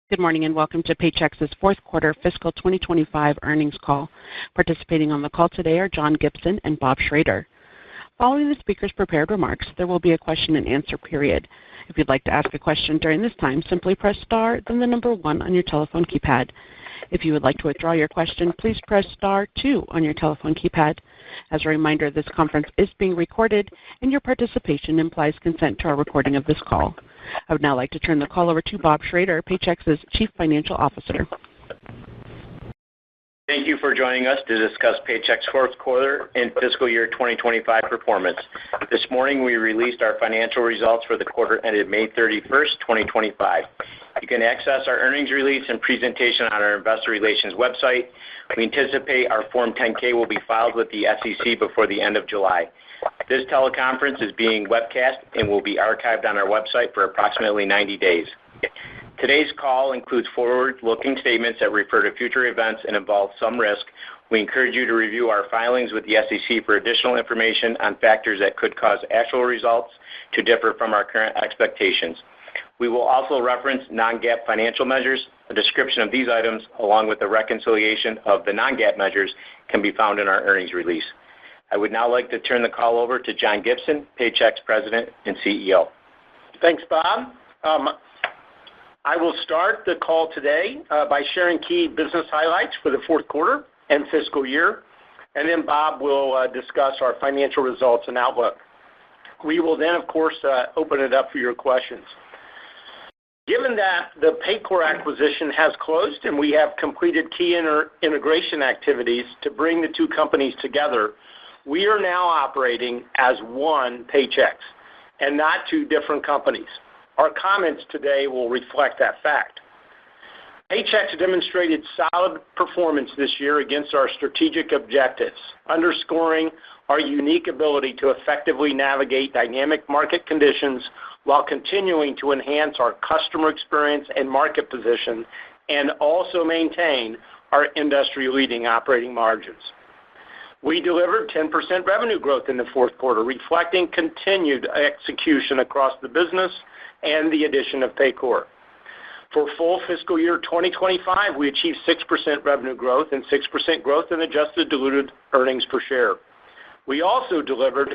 Good morning and welcome to Paychex's fourth quarter fiscal 2025 earnings call. Participating on the call today are John Gibson and Bob Schrader. Following the speaker's prepared remarks, there will be a question and answer period. If you'd like to ask a question during this time, simply press star, then the number 1 on your telephone keypad. If you would like to withdraw your question, please press star 2 on your telephone keypad. As a reminder, this conference is being recorded, and your participation implies consent to our recording of this call. I would now like to turn the call over to Bob Schrader, Paychex's Chief Financial Officer. Thank you for joining us to discuss Paychex's fourth quarter and fiscal year 2025 performance. This morning, we released our financial results for the quarter ended May 31st, 2025. You can access our earnings release and presentation on our investor relations website. We anticipate our Form 10-K will be filed with the SEC before the end of July. This teleconference is being webcast and will be archived on our website for approximately 90 days. Today's call includes forward-looking statements that refer to future events and involve some risk. We encourage you to review our filings with the SEC for additional information on factors that could cause actual results to differ from our current expectations. We will also reference non-GAAP financial measures. A description of these items, along with the reconciliation of the non-GAAP measures, can be found in our earnings release. I would now like to turn the call over to John Gibson, Paychex President and CEO. Thanks, Bob. I will start the call today by sharing key business highlights for the fourth quarter and fiscal year, and then Bob will discuss our financial results and outlook. We will then, of course, open it up for your questions. Given that the PayCor acquisition has closed and we have completed key integration activities to bring the two companies together, we are now operating as one Paychex and not two different companies. Our comments today will reflect that fact. Paychex demonstrated solid performance this year against our strategic objectives, underscoring our unique ability to effectively navigate dynamic market conditions while continuing to enhance our customer experience and market position and also maintain our industry-leading operating margins. We delivered 10% revenue growth in the fourth quarter, reflecting continued execution across the business and the addition of PayCor. For full fiscal year 2025, we achieved 6% revenue growth and 6% growth in adjusted diluted earnings per share. We also delivered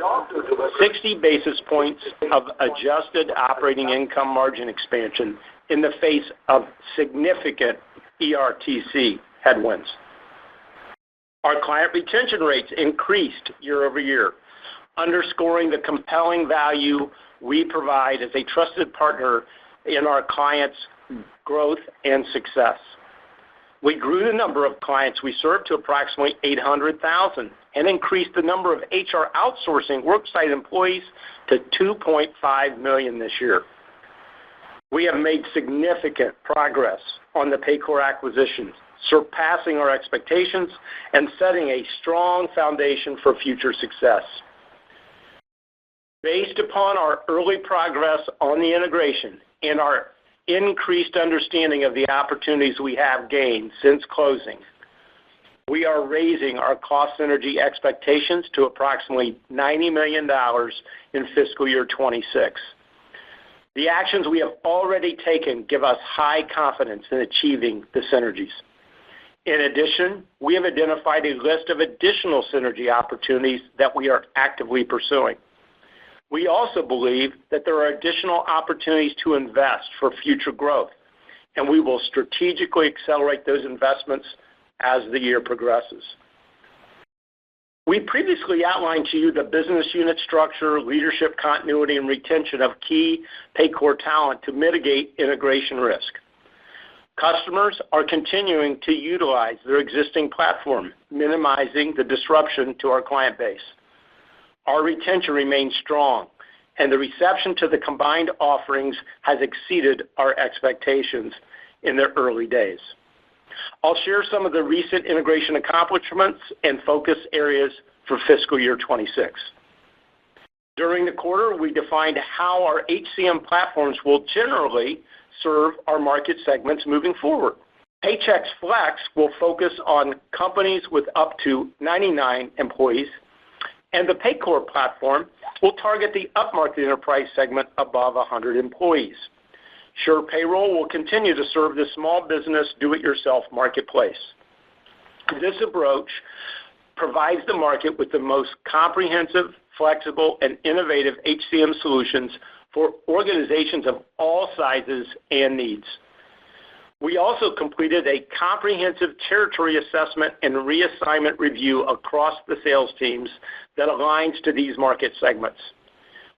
60 basis points of adjusted operating income margin expansion in the face of significant ERTC headwinds. Our client retention rates increased year over year, underscoring the compelling value we provide as a trusted partner in our clients' growth and success. We grew the number of clients we served to approximately 800,000 and increased the number of HR outsourcing worksite employees to 2.5 million this year. We have made significant progress on the PayCor acquisition, surpassing our expectations and setting a strong foundation for future success. Based upon our early progress on the integration and our increased understanding of the opportunities we have gained since closing, we are raising our cost synergy expectations to approximately $90 million in fiscal year 26. The actions we have already taken give us high confidence in achieving the synergies. In addition, we have identified a list of additional synergy opportunities that we are actively pursuing. We also believe that there are additional opportunities to invest for future growth, and we will strategically accelerate those investments as the year progresses. We previously outlined to you the business unit structure, leadership continuity, and retention of key PayCor talent to mitigate integration risk. Customers are continuing to utilize their existing platform, minimizing the disruption to our client base. Our retention remains strong, and the reception to the combined offerings has exceeded our expectations in the early days. I'll share some of the recent integration accomplishments and focus areas for fiscal year 26. During the quarter, we defined how our HCM platforms will generally serve our market segments moving forward. Paychex Flex will focus on companies with up to 99 employees, and the PayCor platform will target the upmarket enterprise segment above 100 employees. Sure Payroll will continue to serve the small business do-it-yourself marketplace. This approach provides the market with the most comprehensive, flexible, and innovative HCM solutions for organizations of all sizes and needs. We also completed a comprehensive territory assessment and reassignment review across the sales teams that aligns to these market segments.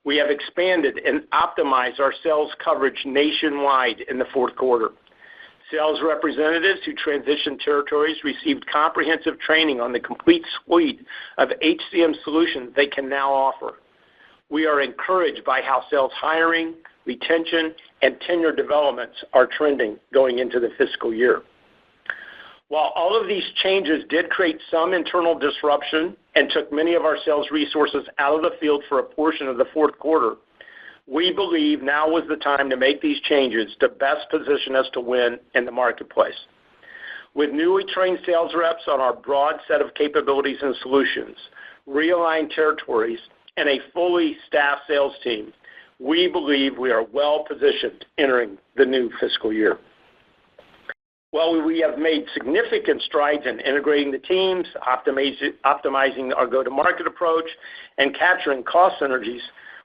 We have expanded and optimized our sales coverage nationwide in the fourth quarter. Sales representatives who transitioned territories received comprehensive training on the complete suite of HCM solutions they can now offer. We are encouraged by how sales hiring, retention, and tenure developments are trending going into the fiscal year. While all of these changes did create some internal disruption and took many of our sales resources out of the field for a portion of the fourth quarter, we believe now was the time to make these changes to best position us to win in the marketplace. With newly trained sales reps on our broad set of capabilities and solutions, realigned territories, and a fully staffed sales team, we believe we are well positioned entering the new fiscal year. While we have made significant strides in integrating the teams, optimizing our go-to-market approach, and capturing cost synergies,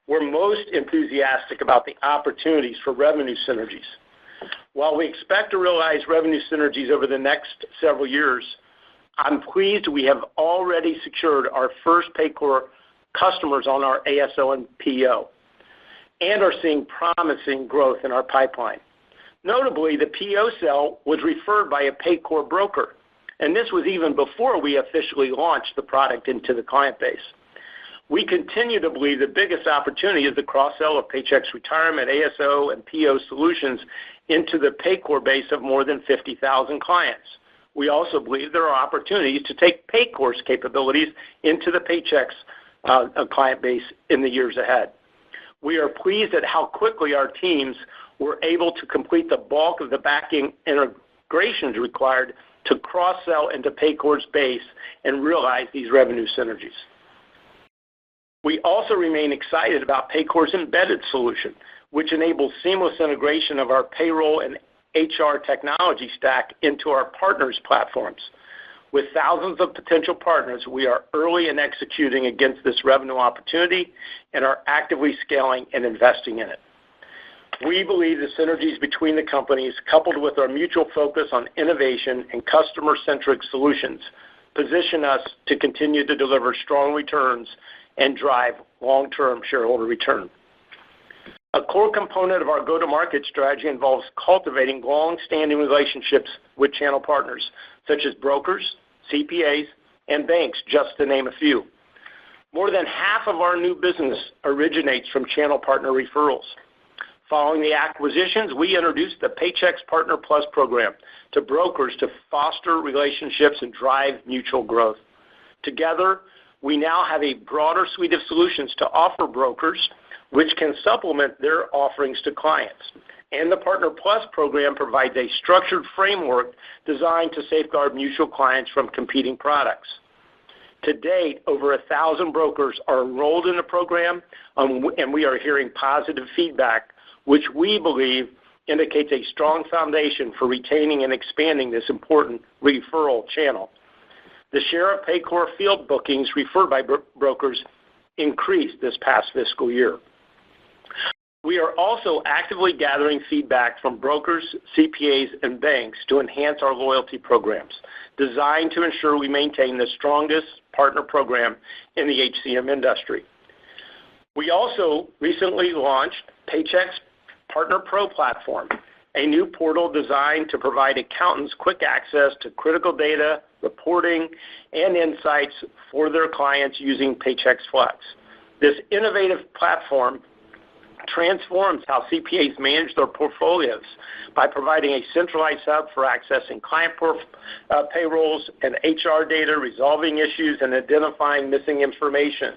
we're most enthusiastic about the opportunities for revenue synergies. While we expect to realize revenue synergies over the next several years, I'm pleased we have already secured our first Paycor customers on our ASO and PEO and are seeing promising growth in our pipeline. Notably, the PEO sale was referred by a Paycor broker, and this was even before we officially launched the product into the client base. We continue to believe the biggest opportunity is the cross-sell of Paychex Retirement, ASO, and PEO solutions into the Paycor base of more than 50,000 clients. We also believe there are opportunities to take Paycor's capabilities into the Paychex client base in the years ahead. We are pleased at how quickly our teams were able to complete the bulk of the back-end integrations required to cross-sell into Paycor's base and realize these revenue synergies. We also remain excited about Paycor's embedded solution, which enables seamless integration of our payroll and HR technology stack into our partners' platforms. With thousands of potential partners, we are early in executing against this revenue opportunity and are actively scaling and investing in it. We believe the synergies between the companies, coupled with our mutual focus on innovation and customer-centric solutions, position us to continue to deliver strong returns and drive long-term shareholder return. A core component of our go-to-market strategy involves cultivating long-standing relationships with channel partners, such as brokers, CPAs, and banks, just to name a few. More than half of our new business originates from channel partner referrals. Following the acquisitions, we introduced the Paychex Partner Plus program to brokers to foster relationships and drive mutual growth. Together, we now have a broader suite of solutions to offer brokers, which can supplement their offerings to clients. And the Partner Plus program provides a structured framework designed to safeguard mutual clients from competing products. To date, over 1,000 brokers are enrolled in the program, and we are hearing positive feedback, which we believe indicates a strong foundation for retaining and expanding this important referral channel. The share of Paycor field bookings referred by brokers increased this past fiscal year. We are also actively gathering feedback from brokers, CPAs, and banks to enhance our loyalty programs, designed to ensure we maintain the strongest partner program in the HCM industry. We also recently launched Paychex Partner Pro platform, a new portal designed to provide accountants quick access to critical data, reporting, and insights for their clients using Paychex Flex. This innovative platform transforms how CPAs manage their portfolios by providing a centralized hub for accessing client payrolls and HR data, resolving issues, and identifying missing information.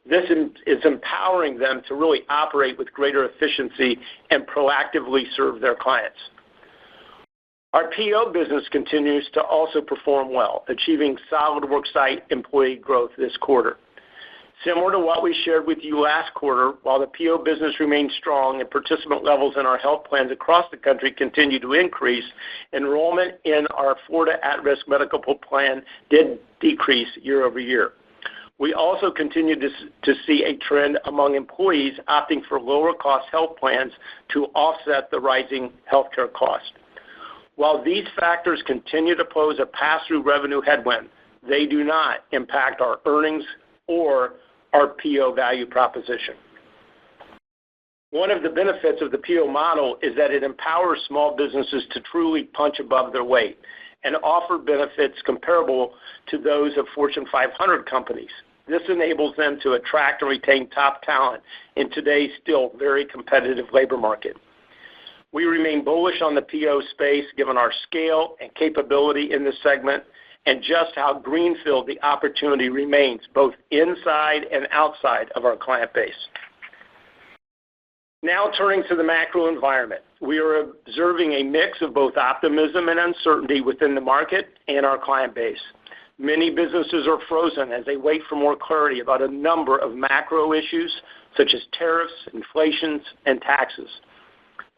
This is empowering them to really operate with greater efficiency and proactively serve their clients. Our PEO business continues to also perform well, achieving solid worksite employee growth this quarter. Similar to what we shared with you last quarter, while the PO business remains strong and participant levels in our health plans across the country continue to increase, enrollment in our Florida at-risk medical plan did decrease year over year. We also continue to see a trend among employees opting for lower-cost health plans to offset the rising healthcare cost. While these factors continue to pose a pass-through revenue headwind, they do not impact our earnings or our PO value proposition. One of the benefits of the PO model is that it empowers small businesses to truly punch above their weight and offer benefits comparable to those of Fortune 500 companies. This enables them to attract and retain top talent in today's still very competitive labor market. We remain bullish on the PO space given our scale and capability in this segment and just how greenfield the opportunity remains both inside and outside of our client base. Now turning to the macro environment, we are observing a mix of both optimism and uncertainty within the market and our client base. Many businesses are frozen as they wait for more clarity about a number of macro issues such as tariffs, inflation, and taxes.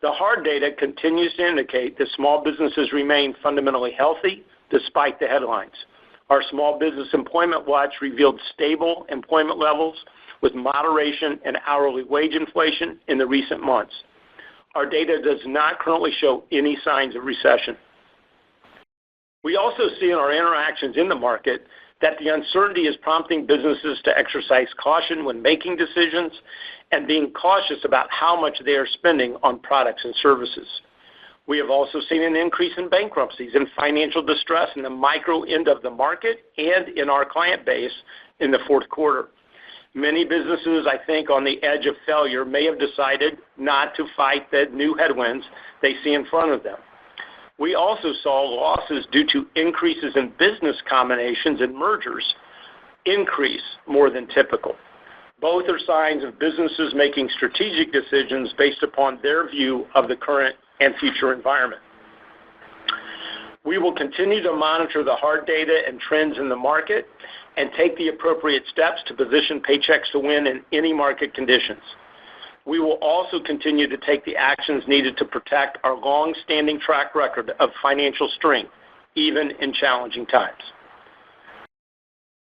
The hard data continues to indicate that small businesses remain fundamentally healthy despite the headlines. Our Small Business Employment Watch revealed stable employment levels with moderation and hourly wage inflation in the recent months. Our data does not currently show any signs of recession. We also see in our interactions in the market that the uncertainty is prompting businesses to exercise caution when making decisions and being cautious about how much they are spending on products and services. We have also seen an increase in bankruptcies and financial distress in the micro end of the market and in our client base in the fourth quarter. Many businesses, I think, on the edge of failure may have decided not to fight the new headwinds they see in front of them. We also saw losses due to increases in business combinations and mergers increase more than typical. Both are signs of businesses making strategic decisions based upon their view of the current and future environment. We will continue to monitor the hard data and trends in the market and take the appropriate steps to position Paychex to win in any market conditions. We will also continue to take the actions needed to protect our long-standing track record of financial strength, even in challenging times.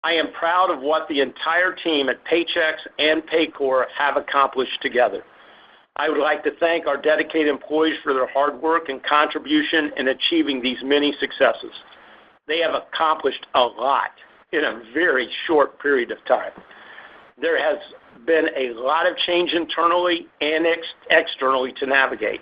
I am proud of what the entire team at Paychex and Paycor have accomplished together. I would like to thank our dedicated employees for their hard work and contribution in achieving these many successes. They have accomplished a lot in a very short period of time. There has been a lot of change internally and externally to navigate,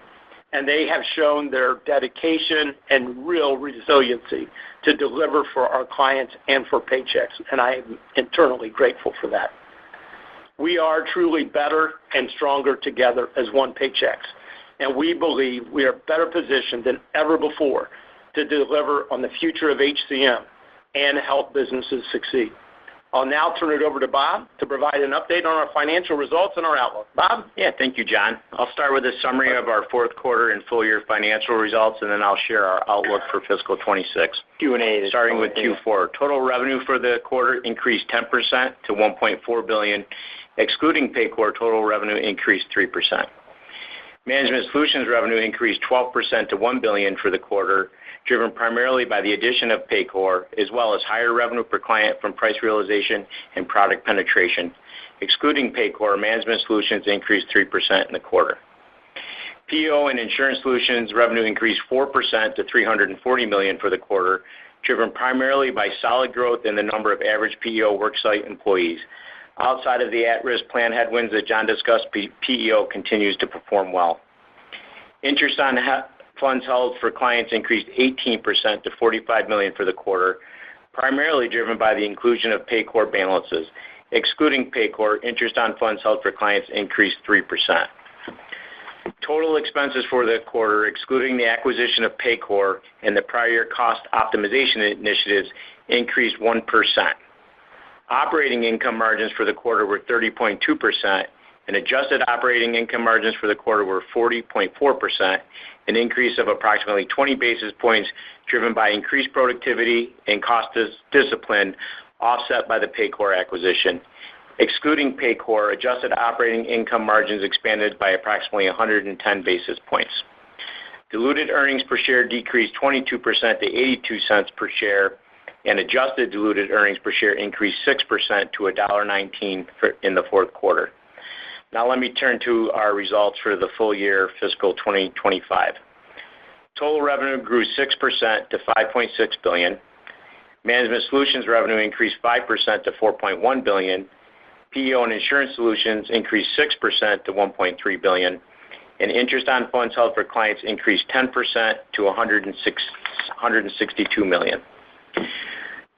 and they have shown their dedication and real resiliency to deliver for our clients and for Paychex, and I am internally grateful for that. We are truly better and stronger together as one Paychex, and we believe we are better positioned than ever before to deliver on the future of HCM and help businesses succeed. I'll now turn it over to Bob to provide an update on our financial results and our outlook. Bob? Yeah, thank you, John. I'll start with a summary of our fourth quarter and full year financial results, and then I'll share our outlook for fiscal 26. Q&A. Starting with Q4. Total revenue for the quarter increased 10% to $1.4 billion. Excluding Paycor, total revenue increased 3%. Management Solutions revenue increased 12% to $1 billion for the quarter, driven primarily by the addition of Paycor, as well as higher revenue per client from price realization and product penetration. Excluding Paycor, Management Solutions increased 3% in the quarter. PEO and Insurance Solutions revenue increased 4% to $340 million for the quarter, driven primarily by solid growth in the number of average PEO worksite employees. Outside of the at-risk plan headwinds that John discussed, PEO continues to perform well. Interest on funds held for clients increased 18% to $45 million for the quarter, primarily driven by the inclusion of Paycor balances. Excluding Paycor, interest on funds held for clients increased 3%. Total expenses for the quarter, excluding the acquisition of Paycor and the prior year cost optimization initiatives, increased 1%. Operating income margins for the quarter were 30.2%, and adjusted operating income margins for the quarter were 40.4%, an increase of approximately 20 basis points driven by increased productivity and cost discipline offset by the Paycor acquisition. Excluding Paycor, adjusted operating income margins expanded by approximately 110 basis points. Diluted earnings per share decreased 22% to 82 cents per share, and adjusted diluted earnings per share increased 6% to $1.19 in the fourth quarter. Now let me turn to our results for the full year fiscal 2025. Total revenue grew 6% to $5.6 billion. Management Solutions revenue increased 5% to $4.1 billion. PEO and Insurance Solutions increased 6% to $1.3 billion. And interest on funds held for clients increased 10% to $162 million.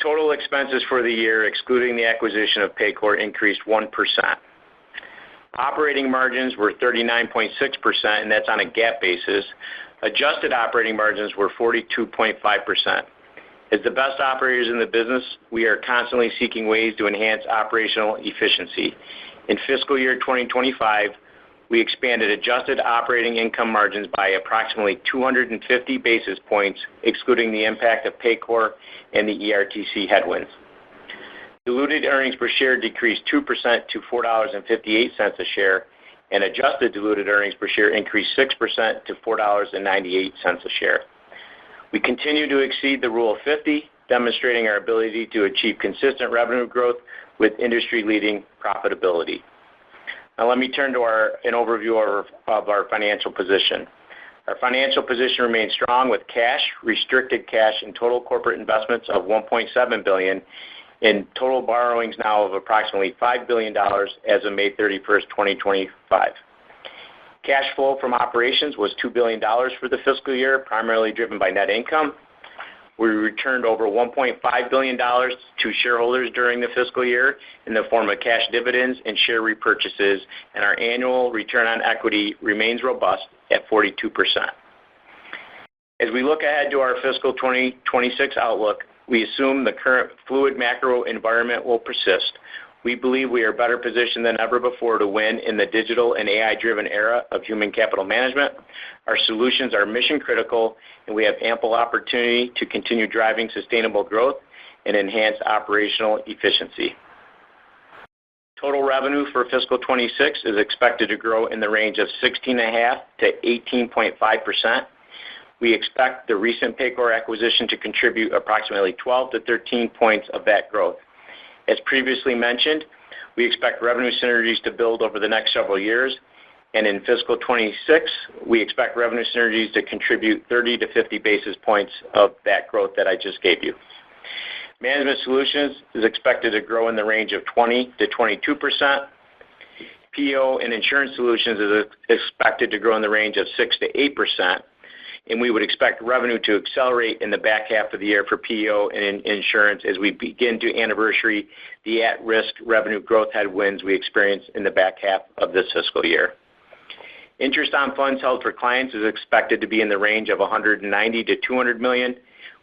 Total expenses for the year, excluding the acquisition of Paycor, increased 1%. Operating margins were 39.6%, and that's on a GAAP basis. Adjusted operating margins were 42.5%. As the best operators in the business, we are constantly seeking ways to enhance operational efficiency. In fiscal year 2025, we expanded adjusted operating income margins by approximately 250 basis points, excluding the impact of Paycor and the ERTC headwinds. Diluted earnings per share decreased 2% to $4.58 a share, and adjusted diluted earnings per share increased 6% to $4.98 a share. We continue to exceed the Rule of 50, demonstrating our ability to achieve consistent revenue growth with industry-leading profitability. Now let me turn to an overview of our financial position. Our financial position remains strong with cash, restricted cash, and total corporate investments of $1.7 billion, and total borrowings now of approximately $5 billion as of May 31st, 2025. Cash flow from operations was $2 billion for the fiscal year, primarily driven by net income. We returned over $1.5 billion to shareholders during the fiscal year in the form of cash dividends and share repurchases, and our annual return on equity remains robust at 42%. As we look ahead to our fiscal 2026 outlook, we assume the current fluid macro environment will persist. We believe we are better positioned than ever before to win in the digital and AI-driven era of human capital management. Our solutions are mission critical, and we have ample opportunity to continue driving sustainable growth and enhance operational efficiency. Total revenue for fiscal 26 is expected to grow in the range of 16.5% to 18.5%. We expect the recent Paycor acquisition to contribute approximately 12 to 13 points of that growth. As previously mentioned, we expect revenue synergies to build over the next several years, and in fiscal 26, we expect revenue synergies to contribute 30 to 50 basis points of that growth that I just gave you. Management Solutions is expected to grow in the range of 20 to 22%. PEO and Insurance Solutions is expected to grow in the range of 6 to 8%. And we would expect revenue to accelerate in the back half of the year for PEO and insurance as we begin to anniversary the at-risk revenue growth headwinds we experienced in the back half of this fiscal year. Interest on funds held for clients is expected to be in the range of $190 to $200 million,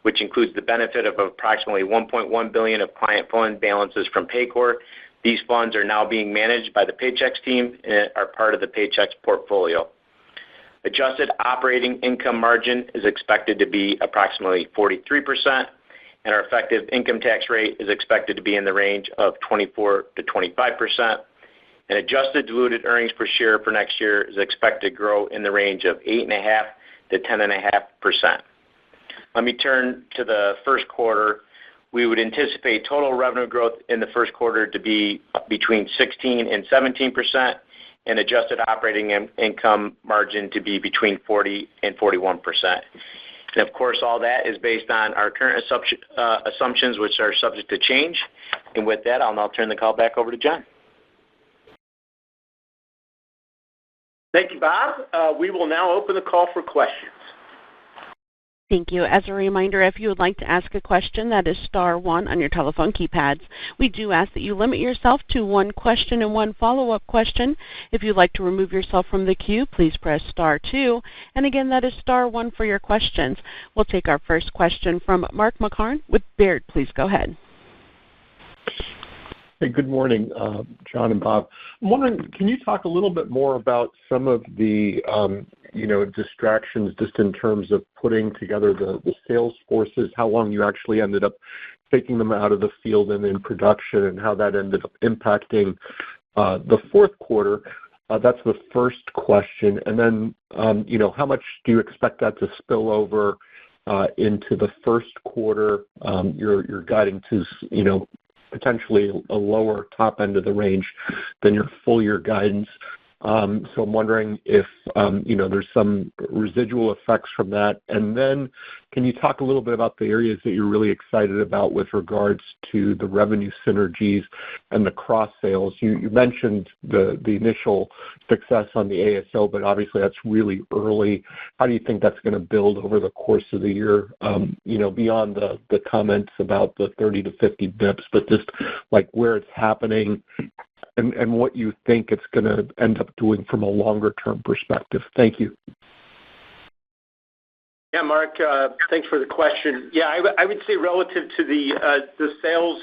which includes the benefit of approximately $1.1 billion of client fund balances from Paycor. These funds are now being managed by the Paychex team and are part of the Paychex portfolio. Adjusted operating income margin is expected to be approximately 43%, and our effective income tax rate is expected to be in the range of 24 to 25%. And adjusted diluted earnings per share for next year is expected to grow in the range of 8.5% to 10.5%. Let me turn to the first quarter. We would anticipate total revenue growth in the first quarter to be between 16 and 17%. And adjusted operating income margin to be between 40 and 41%. And of course, all that is based on our current assumptions, which are subject to change. And with that, I'll now turn the call back over to John. Thank you, Bob. We will now open the call for questions. Thank you. As a reminder, if you would like to ask a question, that is star one on your telephone keypads. We do ask that you limit yourself to one question and one follow-up question. If you'd like to remove yourself from the queue, please press star two. And again, that is star one for your questions. We'll take our first question from Mark Marcon with Baird. Please go ahead. Hey, good morning, John and Bob. I'm wondering, can you talk a little bit more about some of the distractions just in terms of putting together the sales forces, how long you actually ended up taking them out of the field and in production, and how that ended up impacting the fourth quarter. That's the first question. And then, how much do you expect that to spill over into the first quarter? You're guiding to, potentially a lower top end of the range than your full year guidance. So I'm wondering if, there's some residual effects from that. And then can you talk a little bit about the areas that you're really excited about with regards to the revenue synergies and the cross sales? You mentioned the initial success on the ASO, but obviously that's really early. How do you think that's going to build over the course of the year, beyond the comments about the 30 to 50 bips, but just like where it's happening and what you think it's going to end up doing from a longer-term perspective? Thank you. Yeah, Mark, thanks for the question. Yeah, I would say relative to the sales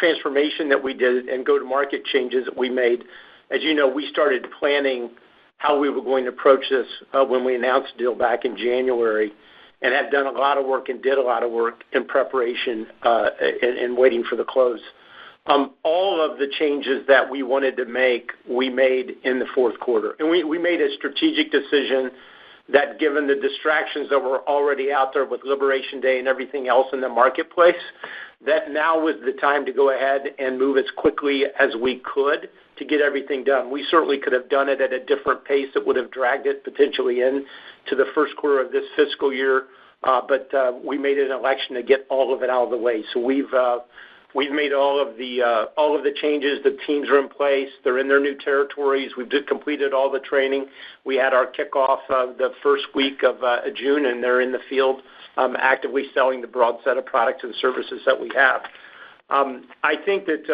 transformation that we did and go-to-market changes that we made, as you know, we started planning how we were going to approach this when we announced the deal back in January, and have done a lot of work and did a lot of work in preparation and waiting for the close. All of the changes that we wanted to make, we made in the fourth quarter. And we made a strategic decision that, given the distractions that were already out there with Liberation Day and everything else in the marketplace, that now was the time to go ahead and move as quickly as we could to get everything done. We certainly could have done it at a different pace that would have dragged it potentially in to the first quarter of this fiscal year, but we made an election to get all of it out of the way. So We've made all of the changes. The teams are in place. They're in their new territories. We've just completed all the training. We had our kickoff the first week of June, and they're in the field actively selling the broad set of products and services that we have. I think that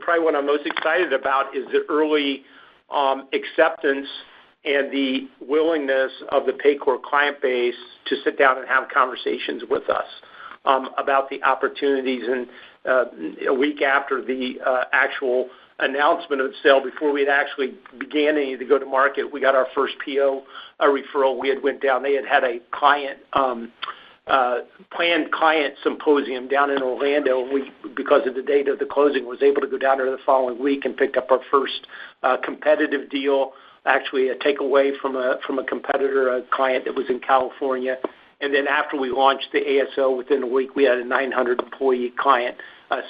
probably what I'm most excited about is the early acceptance and the willingness of the Paycor client base to sit down and have conversations with us about the opportunities. And a week after the actual announcement of the sale, before we had actually began any of the go-to-market, we got our first PO referral. We had went down. They had a planned client symposium down in Orlando. We, because of the date of the closing, was able to go down there the following week and picked up our first competitive deal, actually a takeaway from a competitor, a client that was in California. And then after we launched the ASO, within a week, we had a 900-employee client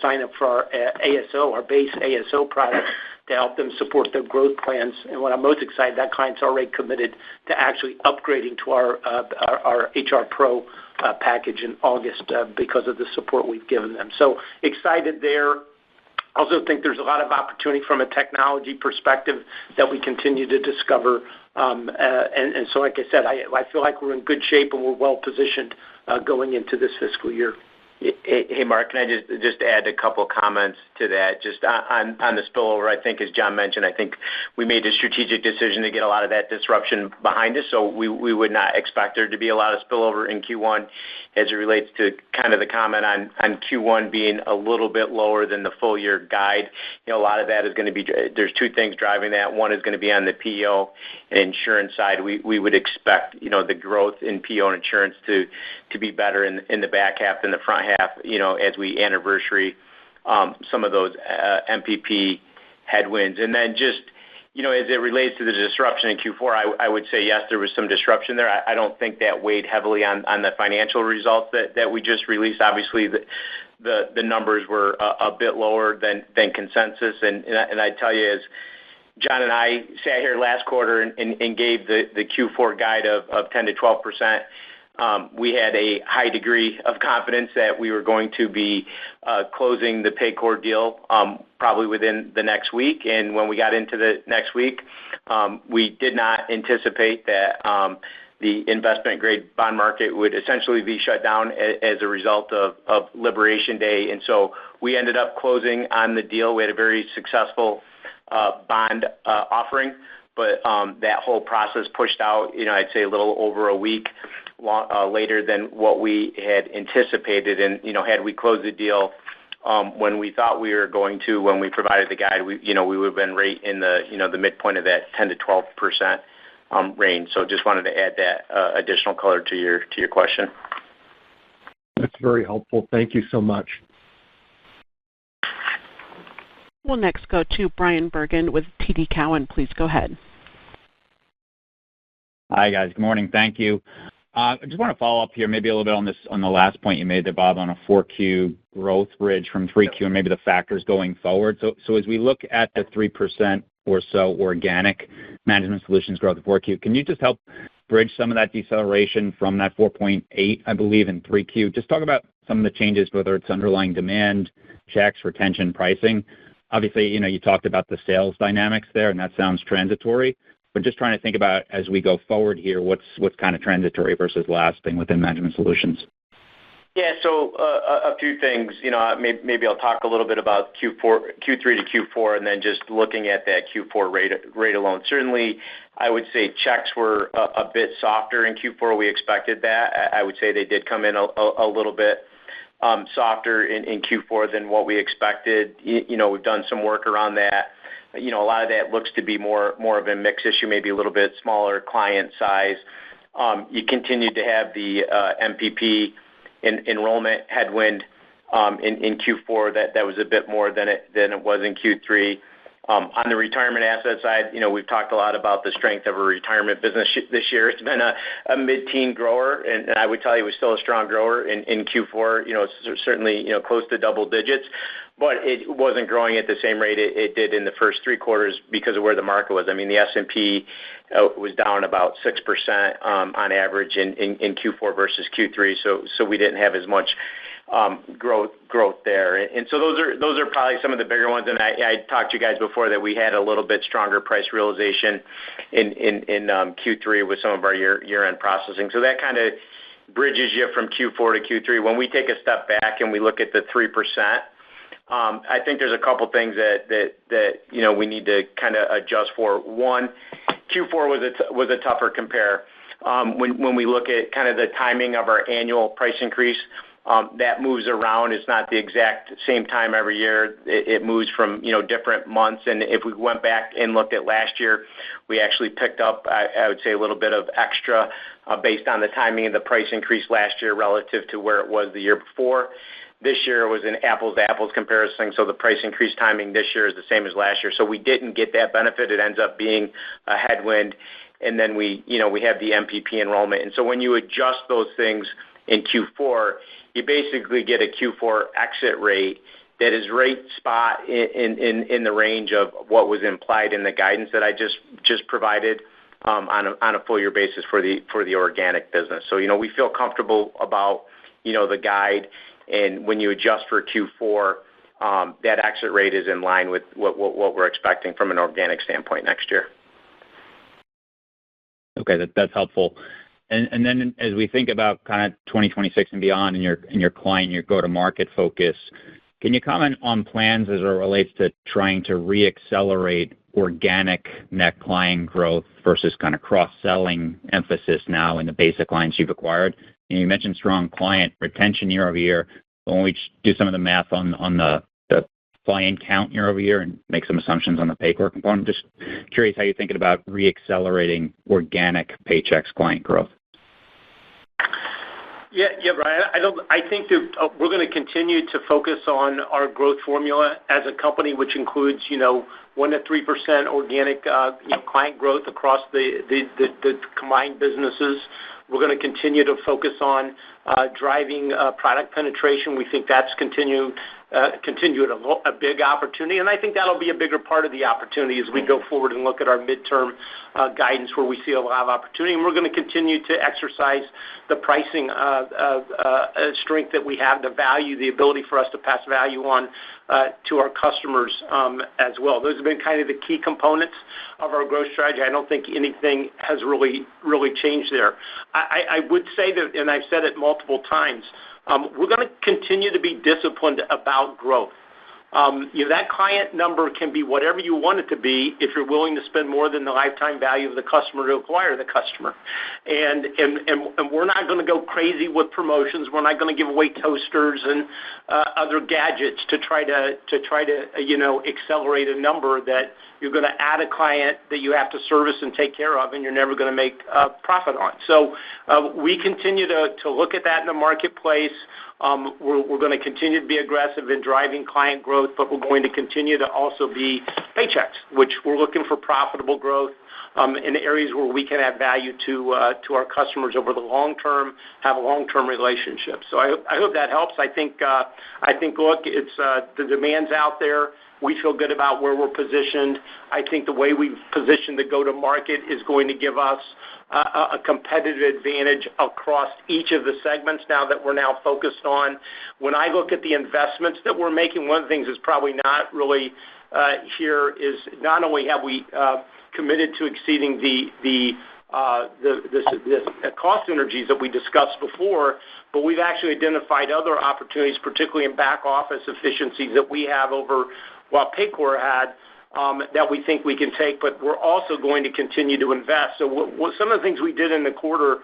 sign up for our ASO, our base ASO product, to help them support their growth plans. And what I'm most excited, that client's already committed to actually upgrading to our HR Pro package in August because of the support we've given them. So excited there. Also think there's a lot of opportunity from a technology perspective that we continue to discover. And so, like I said, I feel like we're in good shape and we're well positioned going into this fiscal year. Hey, Mark, can I just add a couple comments to that? Just on the spillover, I think, as John mentioned, I think we made a strategic decision to get a lot of that disruption behind us, so we would not expect there to be a lot of spillover in Q1 as it relates to kind of the comment on Q1 being a little bit lower than the full year guide. A lot of that is going to be, there's two things driving that. One is going to be on the PEO and insurance side. We would expect, the growth in PEO and insurance to be better in the back half than the front half, as we anniversary some of those MPP headwinds. And then just, as it relates to the disruption in Q4, I would say, yes, there was some disruption there. I don't think that weighed heavily on the financial results that we just released. Obviously, the numbers were a bit lower than consensus. And I tell you, as John and I sat here last quarter and gave the Q4 guide of 10 to 12%, we had a high degree of confidence that we were going to be closing the Paycor deal probably within the next week. And when we got into the next week, we did not anticipate that the investment-grade bond market would essentially be shut down as a result of Liberation Day. And so we ended up closing on the deal. We had a very successful bond offering, but that whole process pushed out, I'd say a little over a week later than what we had anticipated. And, had we closed the deal when we thought we were going to, when we provided the guide, we would have been right in the midpoint of that 10 to 12% range. So just wanted to add that additional color to your question. That's very helpful. Thank you so much. We'll next go to Brian Bergen with TD Cowen. Please go ahead. Hi, guys. Good morning. Thank you. I just want to follow up here maybe a little bit on the last point you made there, Bob, on a 4Q growth bridge from 3Q and maybe the factors going forward. So as we look at the 3% or so organic management solutions growth of 4Q, can you just help bridge some of that deceleration from that 4.8, I believe, in 3Q? Just talk about some of the changes, whether it's underlying demand, checks, retention, pricing. Obviously, you talked about the sales dynamics there, and that sounds transitory. But just trying to think about as we go forward here, what's kind of transitory versus lasting within management solutions. Yeah, so a few things. Maybe I'll talk a little bit about Q3 to Q4, and then just looking at that Q4 rate alone. Certainly, I would say checks were a bit softer in Q4. We expected that. I would say they did come in a little bit softer in Q4 than what we expected. We've done some work around that. A lot of that looks to be more of a mix issue, maybe a little bit smaller client size. You continue to have the MPP enrollment headwind in Q4. That was a bit more than it was in Q3. On the retirement asset side, we've talked a lot about the strength of a retirement business this year. It's been a mid-teen grower, and I would tell you it was still a strong grower in Q4. Certainly close to double digits, but it wasn't growing at the same rate it did in the first three quarters because of where the market was. I mean, the S&P was down about 6% on average in Q4 versus Q3, so we didn't have as much growth there. And so those are probably some of the bigger ones. And I talked to you guys before that we had a little bit stronger price realization in Q3 with some of our year-end processing. So that kind of bridges you from Q4 to Q3. When we take a step back and we look at the 3%, I think there's a couple things that we need to kind of adjust for. One, Q4 was a tougher compare. When we look at kind of the timing of our annual price increase, that moves around. It's not the exact same time every year. It moves from different months. And if we went back and looked at last year, we actually picked up, I would say, a little bit of extra based on the timing of the price increase last year relative to where it was the year before. This year was an apples-to-apples comparison, so the price increase timing this year is the same as last year. So we didn't get that benefit. It ends up being a headwind. And then we have the MPP enrollment. And so when you adjust those things in Q4, you basically get a Q4 exit rate that is right spot in the range of what was implied in the guidance that I just provided on a full year basis for the organic business. So we feel comfortable about the guide, and when you adjust for Q4, that exit rate is in line with what we're expecting from an organic standpoint next year. Okay, that's helpful. And then as we think about kind of 2026 and beyond in your client, your go-to-market focus, can you comment on plans as it relates to trying to re-accelerate organic net client growth versus kind of cross-selling emphasis now in the basic lines you've acquired? You mentioned strong client retention year over year. But when we do some of the math on the client count year over year and make some assumptions on the Paycor component, just curious how you're thinking about re-accelerating organic Paychex client growth. Yeah, Brian. I think that we're going to continue to focus on our growth formula as a company, which includes 1% to 3% organic client growth across the combined businesses. We're going to continue to focus on driving product penetration. We think that's continued a big opportunity, and I think that'll be a bigger part of the opportunity as we go forward and look at our midterm guidance where we see a lot of opportunity. And we're going to continue to exercise the pricing strength that we have, the value, the ability for us to pass value on to our customers as well. Those have been kind of the key components of our growth strategy. I don't think anything has really changed there. I would say that, and I've said it multiple times, we're going to continue to be disciplined about growth. That client number can be whatever you want it to be if you're willing to spend more than the lifetime value of the customer to acquire the customer. And we're not going to go crazy with promotions. We're not going to give away toasters and other gadgets to try to accelerate a number that you're going to add a client that you have to service and take care of, and you're never going to make a profit on. So we continue to look at that in the marketplace. We're going to continue to be aggressive in driving client growth, but we're going to continue to also be Paychex, which we're looking for profitable growth in areas where we can add value to our customers over the long term, have a long-term relationship. So I hope that helps. I think look, it's the demand's out there. We feel good about where we're positioned. I think the way we've positioned the go-to-market is going to give us a competitive advantage across each of the segments now that we're now focused on. When I look at the investments that we're making, one of the things that's probably not really here is not only have we committed to exceeding the cost synergies that we discussed before, but we've actually identified other opportunities, particularly in back office efficiencies that we have over what Paycor had, that we think we can take, but we're also going to continue to invest. So some of the things we did in the quarter,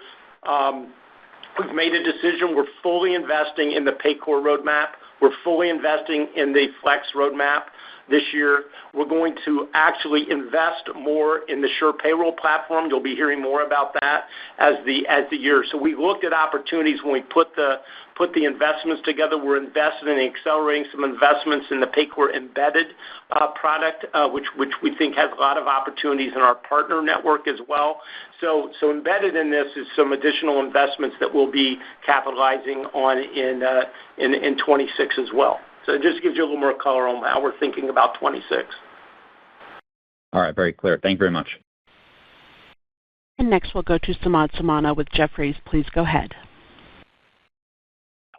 we've made a decision. We're fully investing in the Paycor roadmap. We're fully investing in the Flex roadmap this year. We're going to actually invest more in the Sure Payroll platform. You'll be hearing more about that as the year. So we looked at opportunities when we put the investments together. We're investing in accelerating some investments in the Paycor embedded product, which we think has a lot of opportunities in our partner network as well. So embedded in this is some additional investments that we'll be capitalizing on in 26 as well. So it just gives you a little more color on how we're thinking about 26. All right, very clear. Thank you very much. And next we'll go to Samad Samana with Jefferies. Please go ahead.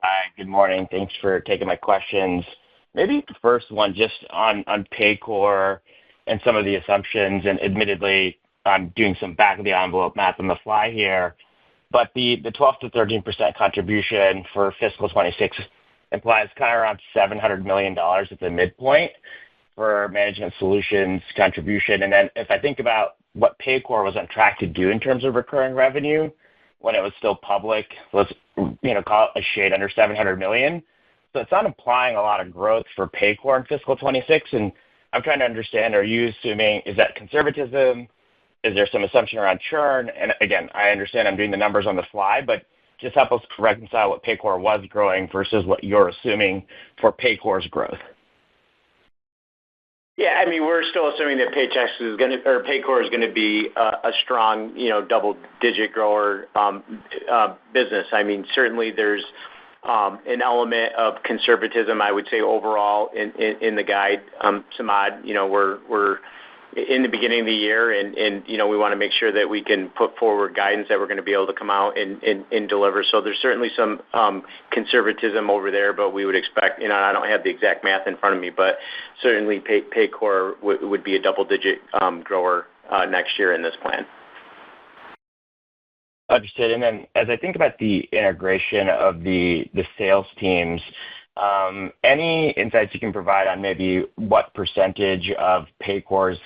Hi, good morning. Thanks for taking my questions. Maybe the first one just on Paycor and some of the assumptions, and admittedly, I'm doing some back-of-the-envelope math on the fly here, but the 12 to 13% contribution for fiscal 26 implies kind of around $700 million at the midpoint for management solutions contribution. And then if I think about what Paycor was on track to do in terms of recurring revenue when it was still public, let's call it a shade under $700 million. So it's not implying a lot of growth for Paycor in fiscal 26. And I'm trying to understand, are you assuming, is that conservatism? Is there some assumption around churn? And again, I understand I'm doing the numbers on the fly, but just help us reconcile what Paycor was growing versus what you're assuming for Paycor's growth. Yeah, I mean, we're still assuming that Paycor is going to be a strong, double-digit grower business. I mean, certainly there's an element of conservatism, I would say, overall in the guide. Samad, we're in the beginning of the year, and we want to make sure that we can put forward guidance that we're going to be able to come out and deliver. So there's certainly some conservatism over there, but we would expect, I don't have the exact math in front of me, but certainly Paycor would be a double-digit grower next year in this plan. Understood. And then as I think about the integration of the sales teams, any insights you can provide on maybe what percentage of Paycor's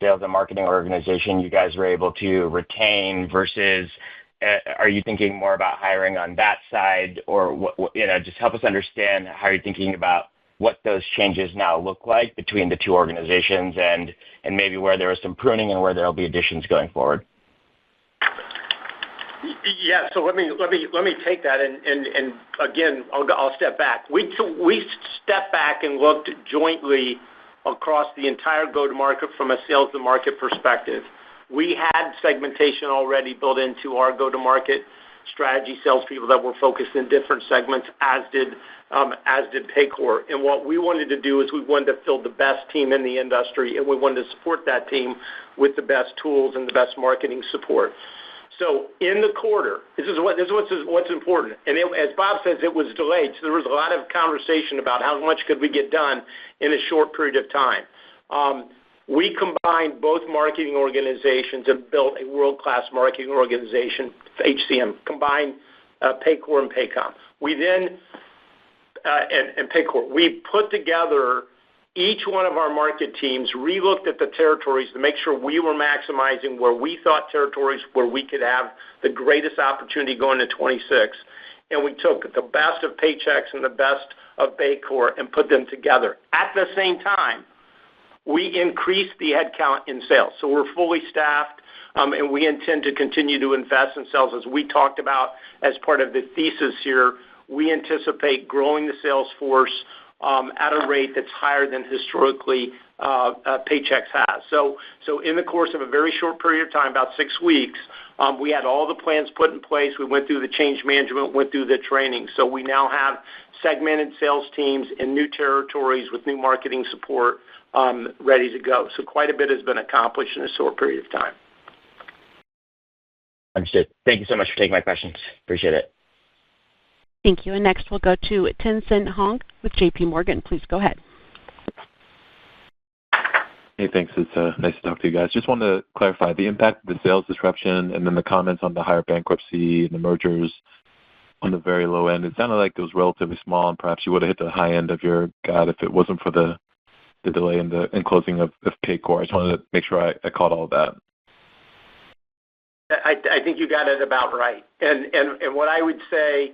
sales and marketing organization you guys were able to retain versus are you thinking more about hiring on that side, or just help us understand how you're thinking about what those changes now look like between the two organizations and maybe where there is some pruning and where there will be additions going forward. Yeah, so let me take that, and again, I'll step back. We stepped back and looked jointly across the entire go-to-market from a sales to market perspective. We had segmentation already built into our go-to-market strategy, salespeople that were focused in different segments, as did Paycor. And what we wanted to do is we wanted to fill the best team in the industry, and we wanted to support that team with the best tools and the best marketing support. So in the quarter, this is what's important. And as Bob says, it was delayed. So there was a lot of conversation about how much could we get done in a short period of time. We combined both marketing organizations and built a world-class marketing organization, HCM, combined Paycor and Paycom. We then, and Paycor, we put together each one of our market teams relooked at the territories to make sure we were maximizing where we thought territories where we could have the greatest opportunity going to 26. And we took the best of Paychex and the best of Paycor and put them together. At the same time, we increased the headcount in sales. So we're fully staffed, and we intend to continue to invest in sales. As we talked about as part of the thesis here, we anticipate growing the sales force at a rate that's higher than historically Paychex has. So in the course of a very short period of time, about 6 weeks, we had all the plans put in place. We went through the change management, went through the training. So we now have segmented sales teams in new territories with new marketing support ready to go. So quite a bit has been accomplished in a short period of time. Understood. Thank you so much for taking my questions. Appreciate it. Thank you. And next we'll go to Tien-Tsin Huang with J.P. Morgan. Please go ahead. Hey, thanks. It's nice to talk to you guys. Just wanted to clarify the impact of the sales disruption and then the comments on the higher bankruptcy and the mergers on the very low end. It sounded like it was relatively small, and perhaps you would have hit the high end of your guide if it wasn't for the delay in the closing of Paycor. I just wanted to make sure I caught all of that. I think you got it about right. And what I would say,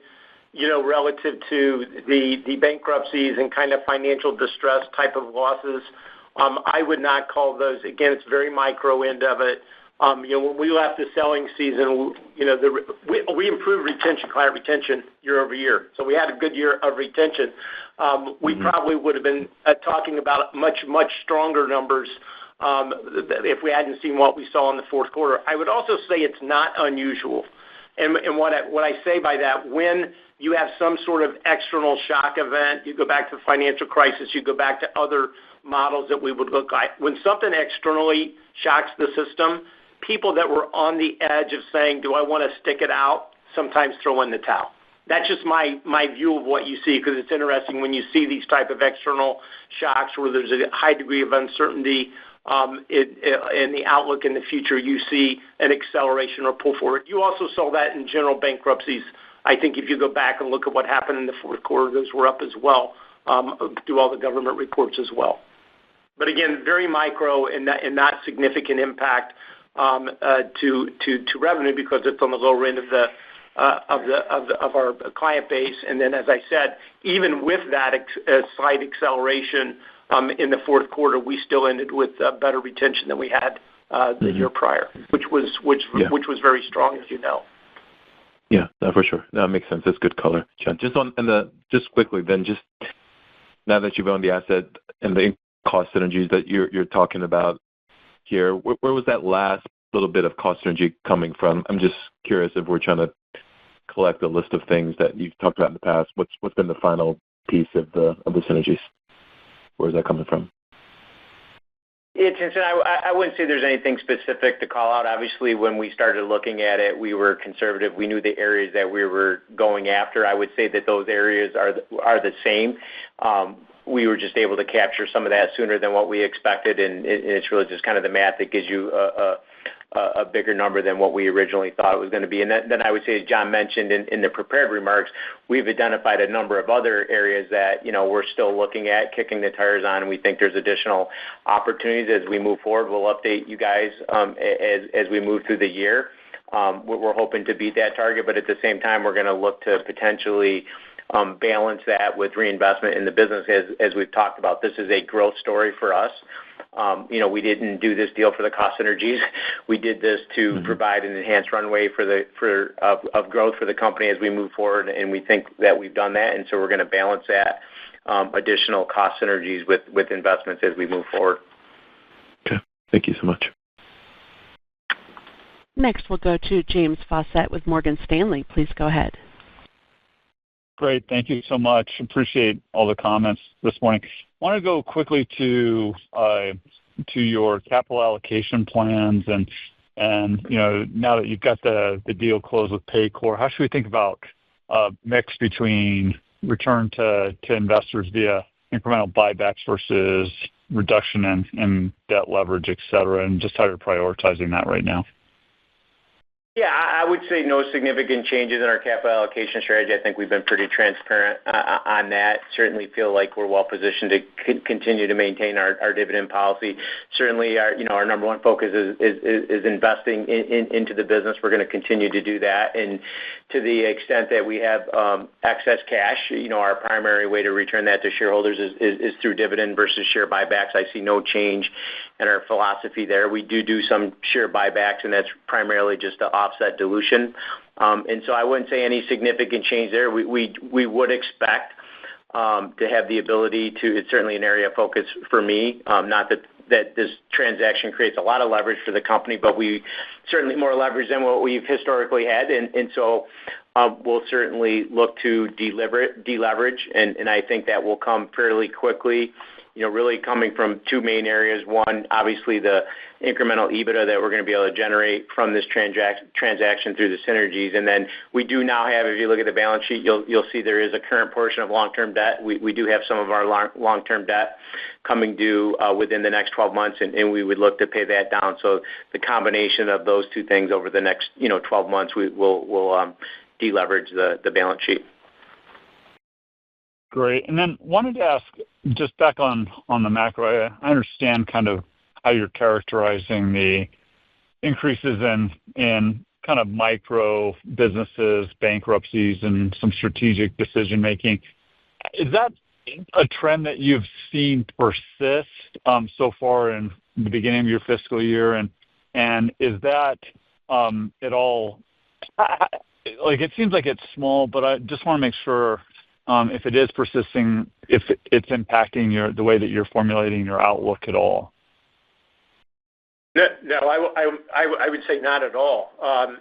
relative to the bankruptcies and kind of financial distress type of losses, I would not call those. Again, it's very micro end of it. When we left the selling season, we improved retention, client retention year over year. So we had a good year of retention. We probably would have been talking about much, much stronger numbers if we hadn't seen what we saw in the fourth quarter. I would also say it's not unusual. And what I say by that, when you have some sort of external shock event, you go back to the financial crisis, you go back to other models that we would look like. When something externally shocks the system, people that were on the edge of saying, do I want to stick it out, sometimes throw in the towel. That's just my view of what you see, because it's interesting when you see these type of external shocks where there's a high degree of uncertainty in the outlook in the future, you see an acceleration or pull forward. You also saw that in general bankruptcies. I think if you go back and look at what happened in the fourth quarter, those were up as well through all the government reports as well. But again, very micro and not significant impact to revenue because it's on the lower end of our client base. And then, as I said, even with that slight acceleration in the fourth quarter, we still ended with better retention than we had the year prior, which was very strong, as you know. Yeah, no, for sure. That makes sense. That's good color, John. Just quickly, then, just now that you've owned the asset and the cost synergies that you're talking about here, where was that last little bit of cost synergy coming from? I'm just curious if we're trying to collect a list of things that you've talked about in the past. What's been the final piece of the synergies? Where is that coming from? I wouldn't say there's anything specific to call out. Obviously, when we started looking at it, we were conservative. We knew the areas that we were going after. I would say that those areas are the same. We were just able to capture some of that sooner than what we expected, and it's really just kind of the math that gives you a bigger number than what we originally thought it was going to be. And then I would say, as John mentioned in the prepared remarks, we've identified a number of other areas that we're still looking at, kicking the tires on, and we think there's additional opportunities as we move forward. We'll update you guys as we move through the year. We're hoping to beat that target, but at the same time, we're going to look to potentially balance that with reinvestment in the business. As we've talked about, this is a growth story for us. We didn't do this deal for the cost synergies. We did this to provide an enhanced runway of growth for the company as we move forward, and we think that we've done that, and so we're going to balance that additional cost synergies with investments as we move forward. Okay. Thank you so much. Next, we'll go to James Faucette with Morgan Stanley. Please go ahead. Great. Thank you so much. Appreciate all the comments this morning. I want to go quickly to your capital allocation plans and now that you've got the deal closed with Paycor, how should we think about mix between return to investors via incremental buybacks versus reduction in debt leverage, et cetera, and just how you're prioritizing that right now? Yeah, I would say no significant changes in our capital allocation strategy. I think we've been pretty transparent on that. Certainly feel like we're well positioned to continue to maintain our dividend policy. Certainly, our number one focus is investing into the business. We're going to continue to do that, and to the extent that we have excess cash, our primary way to return that to shareholders is through dividend versus share buybacks. I see no change in our philosophy there. We do some share buybacks, and that's primarily just to offset dilution. And so I wouldn't say any significant change there. We would expect to have the ability to. It's certainly an area of focus for me. Not that this transaction creates a lot of leverage for the company, but we certainly more leverage than what we've historically had. And so we'll certainly look to deleverage, and I think that will come fairly quickly. Really coming from two main areas. One, obviously the incremental EBITDA that we're going to be able to generate from this transaction through the synergies. And then we do now have, if you look at the balance sheet, you'll see there is a current portion of long-term debt. We do have some of our long-term debt coming due within the next 12 months, and we would look to pay that down. So the combination of those two things over the next 12 months, we'll deleverage the balance sheet. Great. And then wanted to ask, just back on the macro, I understand kind of how you're characterizing the increases in kind of micro businesses, bankruptcies, and some strategic decision making. Is that a trend that you've seen persist so far in the beginning of your fiscal year? And is that at all, like, it seems like it's small, but I just want to make sure if it is persisting, if it's impacting the way that you're formulating your outlook at all. No, I would say not at all.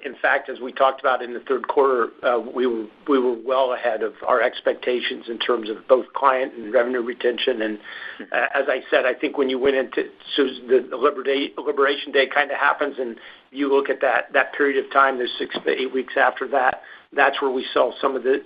In fact, as we talked about in the third quarter, we were well ahead of our expectations in terms of both client and revenue retention. And as I said, I think when you went into the Liberation Day kind of happens, and you look at that period of time, there's 6 to 8 weeks after that. That's where we saw some of this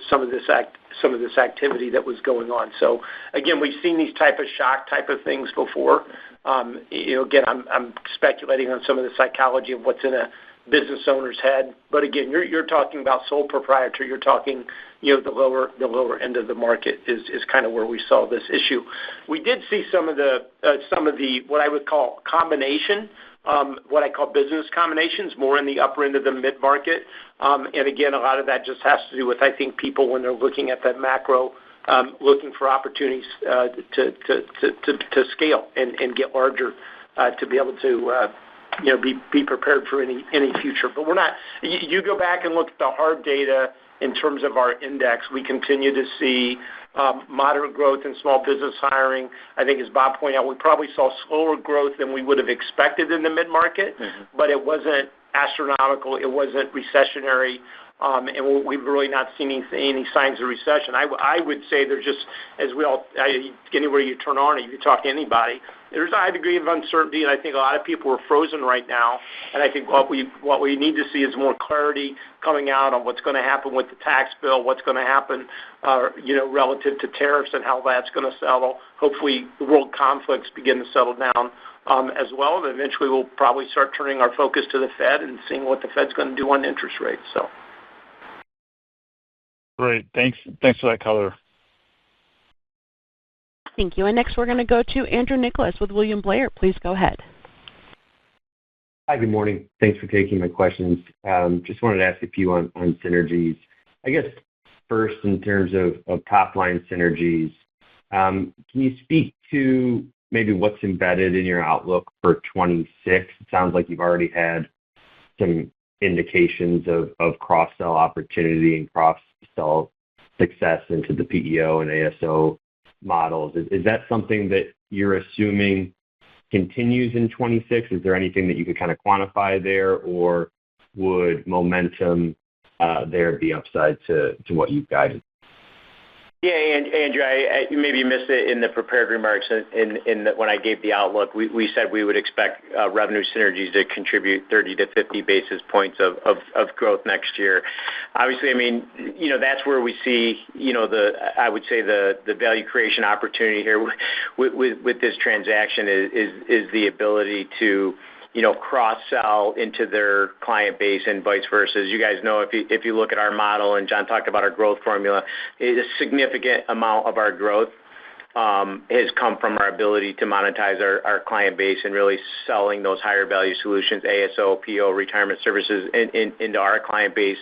activity that was going on. So again, we've seen these type of shock type of things before. Again, I'm speculating on some of the psychology of what's in a business owner's head. But again, you're talking about sole proprietor. You're talking, the lower end of the market is kind of where we saw this issue. We did see some of the what I would call combination. What I call business combinations, more in the upper end of the mid-market. And again, a lot of that just has to do with, I think, people when they're looking at that macro, looking for opportunities to scale and get larger, to be able to be prepared for any future. But we're not. You go back and look at the hard data in terms of our index. We continue to see moderate growth in small business hiring. I think, as Bob pointed out, we probably saw slower growth than we would have expected in the mid-market, but it wasn't astronomical. It wasn't recessionary, and we've really not seen any signs of recession. I would say there's just, anywhere you turn on it, you talk to anybody, there's a high degree of uncertainty, and I think a lot of people are frozen right now. And I think what we need to see is more clarity coming out on what's going to happen with the tax bill, what's going to happen, relative to tariffs and how that's going to settle. Hopefully, the world conflicts begin to settle down as well, and eventually we'll probably start turning our focus to the Fed and seeing what the Fed's going to do on interest rates. So. Great. Thanks for that color. Thank you. And next we're going to go to Andrew Nicholas with William Blair. Please go ahead. Hi, good morning. Thanks for taking my questions. Just wanted to ask a few on synergies. I guess first, in terms of top-line synergies, can you speak to maybe what's embedded in your outlook for 26? It sounds like you've already had some indications of cross-sell opportunity and cross-sell success into the PEO and ASO models. Is that something that you're assuming continues in 26? Is there anything that you could kind of quantify there, or would momentum there be upside to what you've guided? Yeah, Andrew, you maybe missed it in the prepared remarks. When I gave the outlook, we said we would expect revenue synergies to contribute 30 to 50 basis points of growth next year. Obviously, I mean, that's where we see, I would say the value creation opportunity here with this transaction is the ability to cross-sell into their client base and vice versa. As you guys know, if you look at our model, and John talked about our growth formula, a significant amount of our growth has come from our ability to monetize our client base and really selling those higher value solutions, ASO, PO, retirement services into our client base.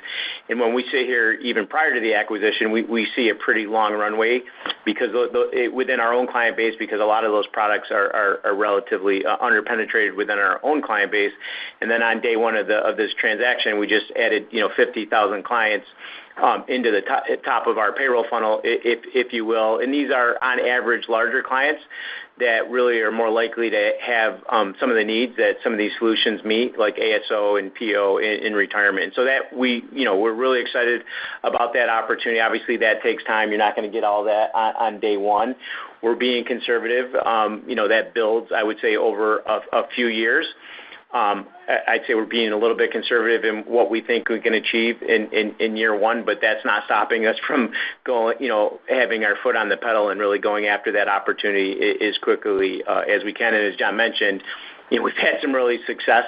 And when we sit here, even prior to the acquisition, we see a pretty long runway because within our own client base, because a lot of those products are relatively underpenetrated within our own client base. And then on day one of this transaction, we just added 50,000 clients into the top of our payroll funnel, if you will. And these are, on average, larger clients that really are more likely to have some of the needs that some of these solutions meet, like ASO and PO in retirement. And so that we're really excited about that opportunity. Obviously, that takes time. You're not going to get all that on day one. We're being conservative. That builds, I would say, over a few years. I'd say we're being a little bit conservative in what we think we can achieve in year one, but that's not stopping us from going, having our foot on the pedal and really going after that opportunity as quickly as we can. And as John mentioned, we've had some early success,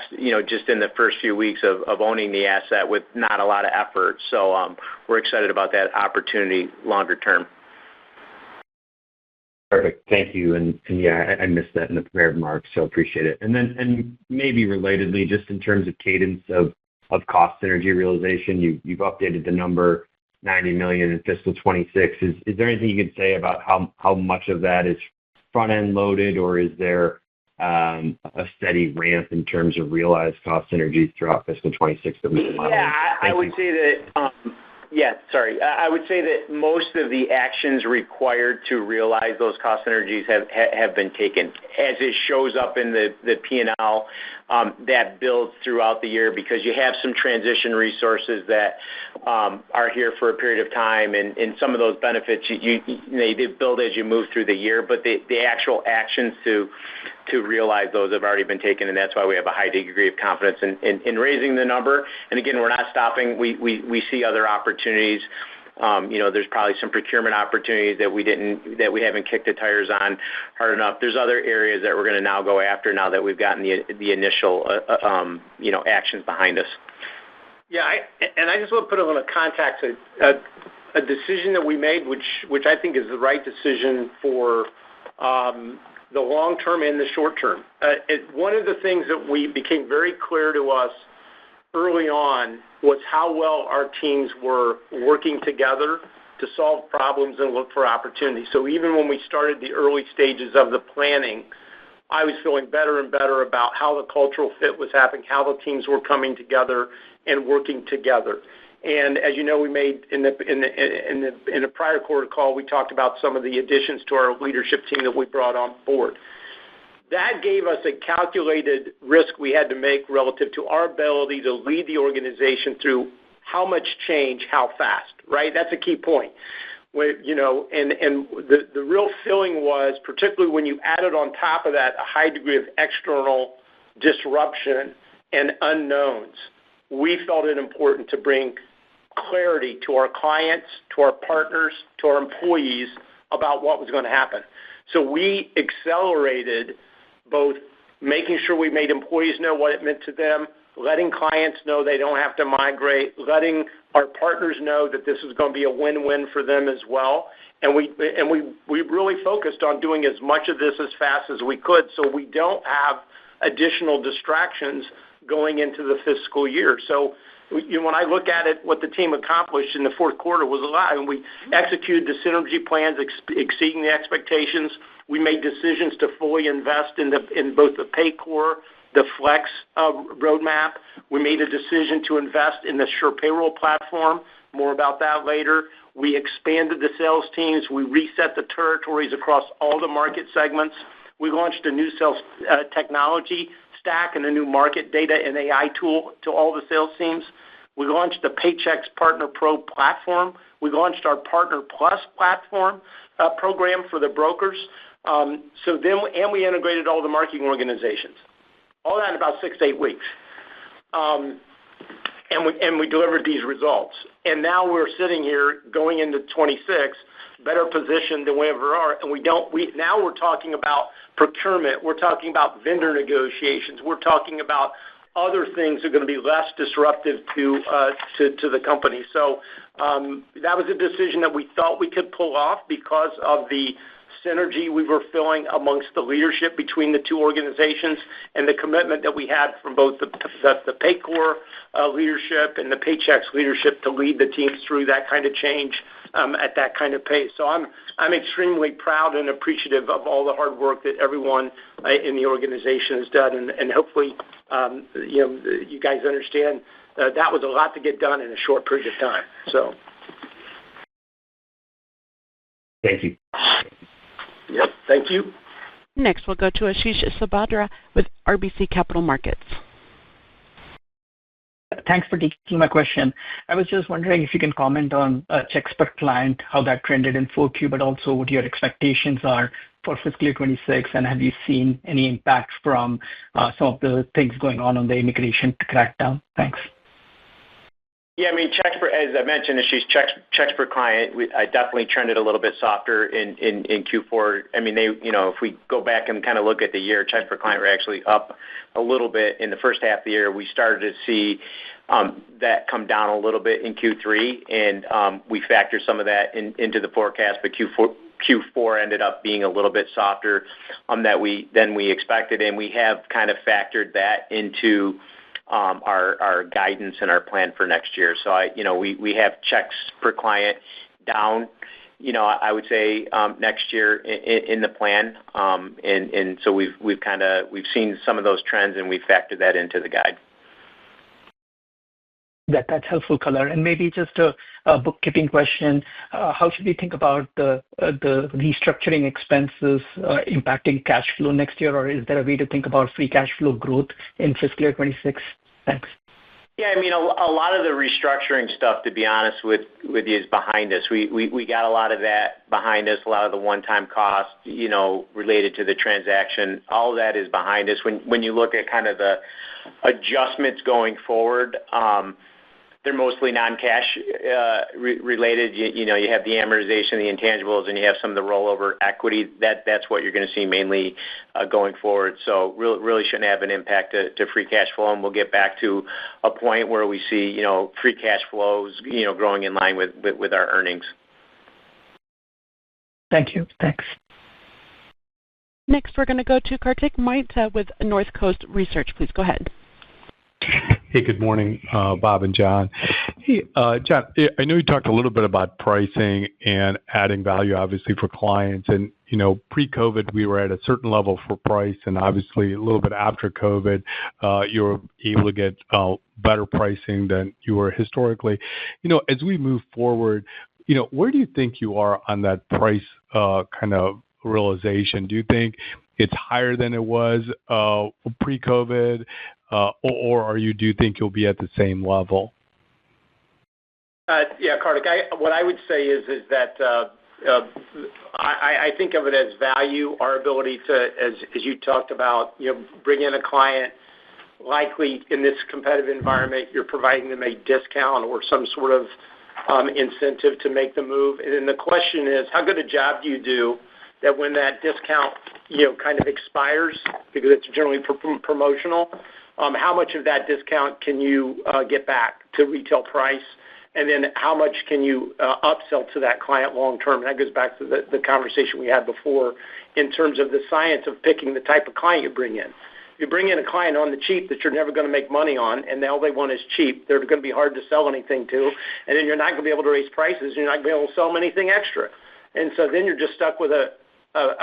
just in the first few weeks of owning the asset with not a lot of effort. So we're excited about that opportunity longer term. Perfect. Thank you. And yeah, I missed that in the prepared remarks, so appreciate it. And maybe relatedly, just in terms of cadence of cost synergy realization, you've updated the number $90 million in fiscal 26. Is there anything you can say about how much of that is front-end loaded, or is there a steady ramp in terms of realized cost synergies throughout fiscal 26 that we can model? Yeah, I would say that I would say that most of the actions required to realize those cost synergies have been taken. As it shows up in the P&L, that builds throughout the year because you have some transition resources that are here for a period of time, and some of those benefits they build as you move through the year, but the actual actions to realize those have already been taken, and that's why we have a high degree of confidence in raising the number. And again, we're not stopping. We see other opportunities. There's probably some procurement opportunities that we haven't kicked the tires on hard enough. There's other areas that we're going to now go after now that we've gotten the initial actions behind us. Yeah, I just want to put it in a context, a decision that we made, which I think is the right decision for the long term and the short term. One of the things that became very clear to us early on was how well our teams were working together to solve problems and look for opportunities. So even when we started the early stages of the planning, I was feeling better and better about how the cultural fit was happening, how the teams were coming together and working together. And as you know, we made in the prior quarter call, we talked about some of the additions to our leadership team that we brought on board. That gave us a calculated risk we had to make relative to our ability to lead the organization through how much change, how fast, right? That's a key point. And the real feeling was, particularly when you added on top of that a high degree of external disruption and unknowns, we felt it important to bring clarity to our clients, to our partners, to our employees about what was going to happen. So we accelerated both making sure we made employees know what it meant to them, letting clients know they don't have to migrate, letting our partners know that this is going to be a win-win for them as well. And we really focused on doing as much of this as fast as we could so we don't have additional distractions going into the fiscal year. So when I look at it, what the team accomplished in the fourth quarter was a lot. And we executed the synergy plans exceeding the expectations. We made decisions to fully invest in both the Paycor, the Flex roadmap. We made a decision to invest in the Sure Payroll platform. More about that later. We expanded the sales teams. We reset the territories across all the market segments. We launched a new sales technology stack and a new market data and AI tool to all the sales teams. We launched the Paychex Partner Pro platform. We launched our Partner Plus platform program for the brokers. And we integrated all the marketing organizations. All that in about 6 to 8 weeks. and we delivered these results. And now we're sitting here going into 26, better positioned than we ever are. And now we're talking about procurement. We're talking about vendor negotiations. We're talking about other things that are going to be less disruptive to the company. So that was a decision that we thought we could pull off because of the synergy we were feeling amongst the leadership between the two organizations and the commitment that we had from both the Paycor leadership and the Paychex leadership to lead the teams through that kind of change at that kind of pace. So I'm extremely proud and appreciative of all the hard work that everyone in the organization has done, and hopefully you guys understand that was a lot to get done in a short period of time. So thank you. Yep, thank you. Next, we'll go to Ashish Sabadra with RBC Capital Markets. Thanks for taking my question. I was just wondering if you can comment on checks per client, how that trended in 4Q, but also what your expectations are for fiscal year 26, and have you seen any impact from some of the things going on the immigration crackdown? Thanks. Yeah, I mean, checks per, as I mentioned, Ashish, checks per client, I definitely trended a little bit softer in Q4. I mean, if we go back and kind of look at the year, checks per client were actually up a little bit in the first half of the year. We started to see that come down a little bit in Q3, and we factored some of that into the forecast, but Q4 ended up being a little bit softer than we expected, and we have kind of factored that into our guidance and our plan for next year. So we have checks per client down, I would say next year in the plan, and so we've seen some of those trends, and we factored that into the guide. That's helpful color. And maybe just a bookkeeping question. How should we think about the restructuring expenses impacting cash flow next year, or is there a way to think about free cash flow growth in fiscal year 26? Thanks. Yeah, I mean, a lot of the restructuring stuff, to be honest with you, is behind us. We got a lot of that behind us, a lot of the one-time costs, related to the transaction. All of that is behind us. When you look at kind of the adjustments going forward, they're mostly non-cash related. You have the amortization, the intangibles, and you have some of the rollover equity. That's what you're going to see mainly going forward. So really shouldn't have an impact to free cash flow, and we'll get back to a point where we see free cash flows growing in line with our earnings. Thank you. Thanks. Next, we're going to go to Kartik Mehta with Northcoast Research. Please go ahead. Hey, good morning, Bob and John. Hey, John, I know you talked a little bit about pricing and adding value, obviously, for clients. And, pre-COVID, we were at a certain level for price. And obviously, a little bit after COVID, you were able to get better pricing than you were historically. As we move forward, where do you think you are on that price kind of realization? Do you think it's higher than it was pre-COVID? Or do you think you'll be at the same level? Yeah, Kartik, what I would say is that I think of it as value, our ability to, as you talked about, bring in a client. Likely in this competitive environment, you're providing them a discount or some sort of incentive to make the move. And then the question is, how good a job do you do that when that discount kind of expires, because it's generally promotional, how much of that discount can you get back to retail price? And then how much can you upsell to that client long term? And that goes back to the conversation we had before in terms of the science of picking the type of client you bring in. If you bring in a client on the cheap that you're never going to make money on, and all they want is cheap, they're going to be hard to sell anything to, and then you're not going to be able to raise prices, you're not going to be able to sell them anything extra. And so then you're just stuck with a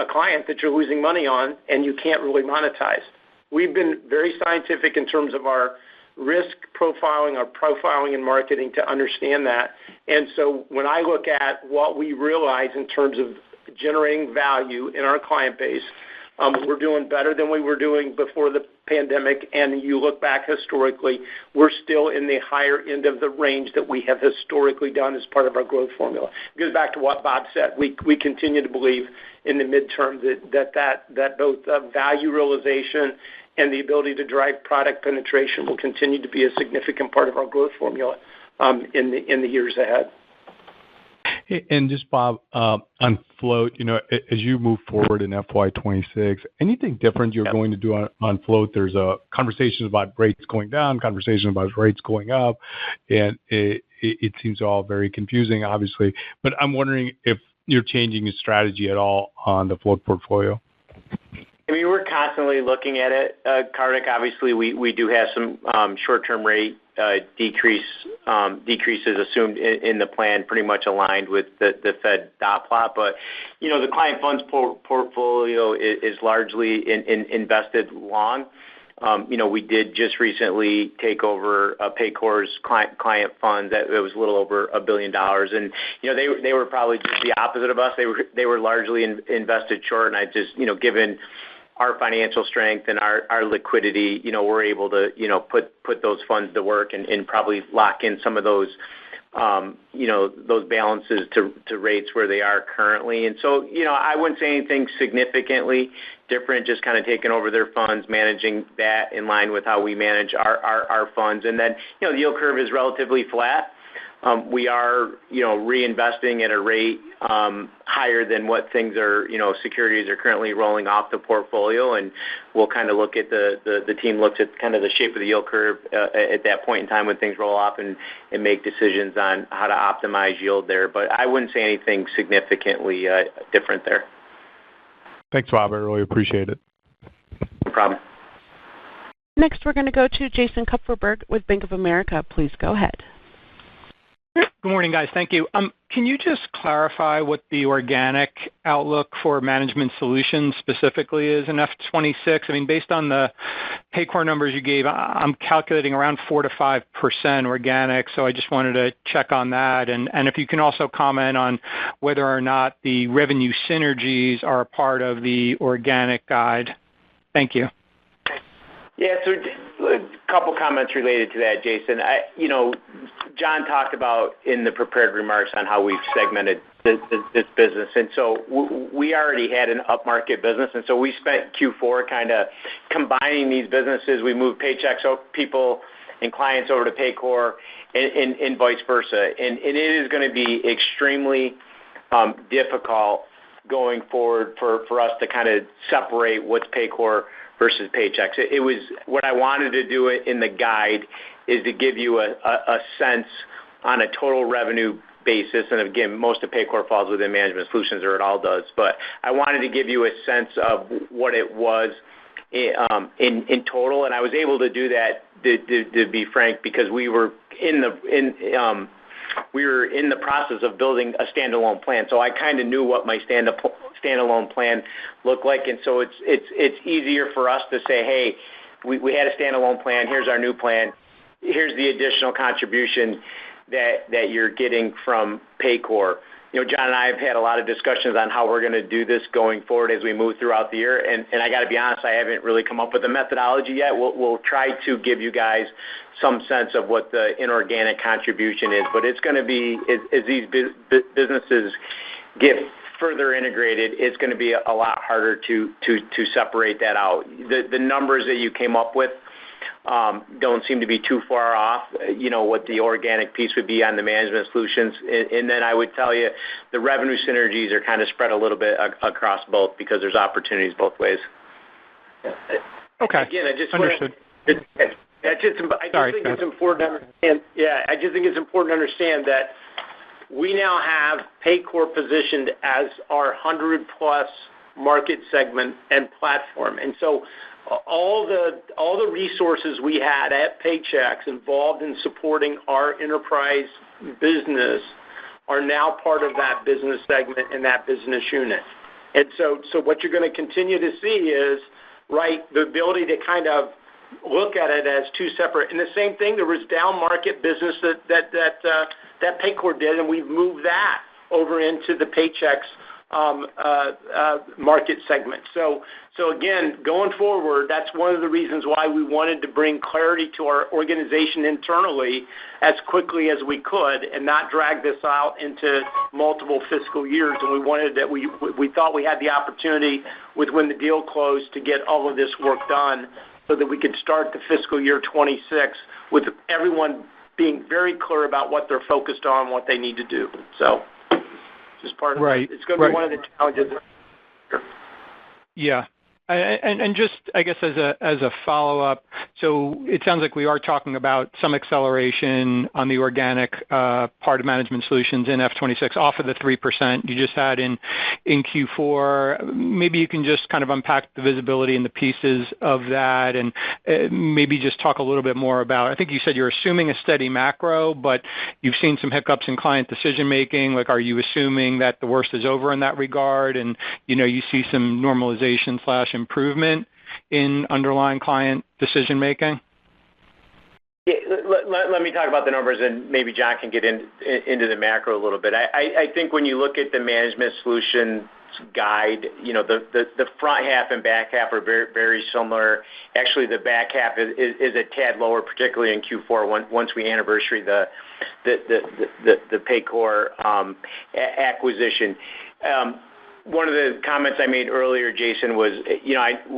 client that you're losing money on, and you can't really monetize. We've been very scientific in terms of our risk profiling, our profiling and marketing to understand that. And so when I look at what we realize in terms of generating value in our client base, we're doing better than we were doing before the pandemic. And you look back historically, we're still in the higher end of the range that we have historically done as part of our growth formula. It goes back to what Bob said. We continue to believe in the midterm that both value realization and the ability to drive product penetration will continue to be a significant part of our growth formula in the years ahead. And just, Bob, on float, as you move forward in FY26, anything different you're going to do on float? There's conversations about rates going down, conversations about rates going up, and it seems all very confusing, obviously. But I'm wondering if you're changing your strategy at all on the float portfolio. I mean, we're constantly looking at it, Kartik. Obviously, we do have some short-term rate decreases assumed in the plan, pretty much aligned with the Fed dot plot. But, the client funds portfolio is largely invested long. We did just recently take over Paycor's client fund that it was a little over $1 billion, and they were probably just the opposite of us. They were largely invested short, and I just given our financial strength and our liquidity, we're able to put those funds to work and probably lock in some of those those balances to rates where they are currently. And so, I wouldn't say anything significantly different, just kind of taking over their funds, managing that in line with how we manage our funds. And then, the yield curve is relatively flat. We are, reinvesting at a rate higher than what things are, securities are currently rolling off the portfolio, and we'll kind of look at the team looks at kind of the shape of the yield curve at that point in time when things roll off and make decisions on how to optimize yield there. But I wouldn't say anything significantly different there. Thanks, Bob. I really appreciate it. No problem. Next, we're going to go to Jason Kupferberg with Bank of America. Please go ahead. Good morning, guys. Thank you. Can you just clarify what the organic outlook for Management Solutions specifically is in F26? I mean, based on the Paycor numbers you gave, I'm calculating around 4 to 5% organic, so I just wanted to check on that. And if you can also comment on whether or not the revenue synergies are a part of the organic guide. Thank you. Yeah, so a couple comments related to that, Jason. John talked about in the prepared remarks on how we've segmented this business. And so we already had an upmarket business, and so we spent Q4 kind of combining these businesses. We moved Paychex people and clients over to Paycor and vice versa. And it is going to be extremely difficult going forward for us to kind of separate what's Paycor versus Paychex. It was what I wanted to do in the guide is to give you a sense on a total revenue basis. And again, most of Paycor falls within Management Solutions, or it all does. But I wanted to give you a sense of what it was in total, and I was able to do that to be frank because we were in the process of building a standalone plan, so I kind of knew what my standalone plan looked like, and so it's easier for us to say, hey, we had a standalone plan. Here's our new plan. Here's the additional contribution that you're getting from Paycor. John and I have had a lot of discussions on how we're going to do this going forward as we move throughout the year, and I got to be honest, I haven't really come up with a methodology yet. We'll try to give you guys some sense of what the inorganic contribution is, but it's going to be, as these businesses get further integrated, it's going to be a lot harder to separate that out. The numbers that you came up with don't seem to be too far off, what the organic piece would be on the Management Solutions. And then I would tell you the revenue synergies are kind of spread a little bit across both because there's opportunities both ways. Okay. Again, I just understood. I just think it's important to understand. Yeah, I just think it's important to understand that we now have Paycor positioned as our 100+ market segment and platform, and so all the resources we had at Paychex involved in supporting our enterprise business are now part of that business segment and that business unit. And so what you're going to continue to see is, the ability to kind of look at it as two separate. And the same thing, there was down market business that Paycor did, and we've moved that over into the Paychex market segment. So again, going forward, that's one of the reasons why we wanted to bring clarity to our organization internally as quickly as we could and not drag this out into multiple fiscal years. And we thought we had the opportunity with when the deal closed to get all of this work done so that we could start the fiscal year 26 with everyone being very clear about what they're focused on, what they need to do. So just part of it. It's going to be one of the challenges. Yeah. And just, I guess, as a follow-up, so it sounds like we are talking about some acceleration on the organic part of Management Solutions in F26 off of the 3% you just had in Q4. Maybe you can just kind of unpack the visibility and the pieces of that, and maybe just talk a little bit more about, I think you said you're assuming a steady macro, but you've seen some hiccups in client decision-making. Like, are you assuming that the worst is over in that regard, and, you see some normalization / improvement in underlying client decision-making? Yeah, let me talk about the numbers, and maybe John can get into the macro a little bit. I think when you look at the Management Solutions guide, the front half and back half are very, very similar. Actually, the back half is a tad lower, particularly in Q4 once we anniversary the PayCor acquisition. One of the comments I made earlier, Jason, was,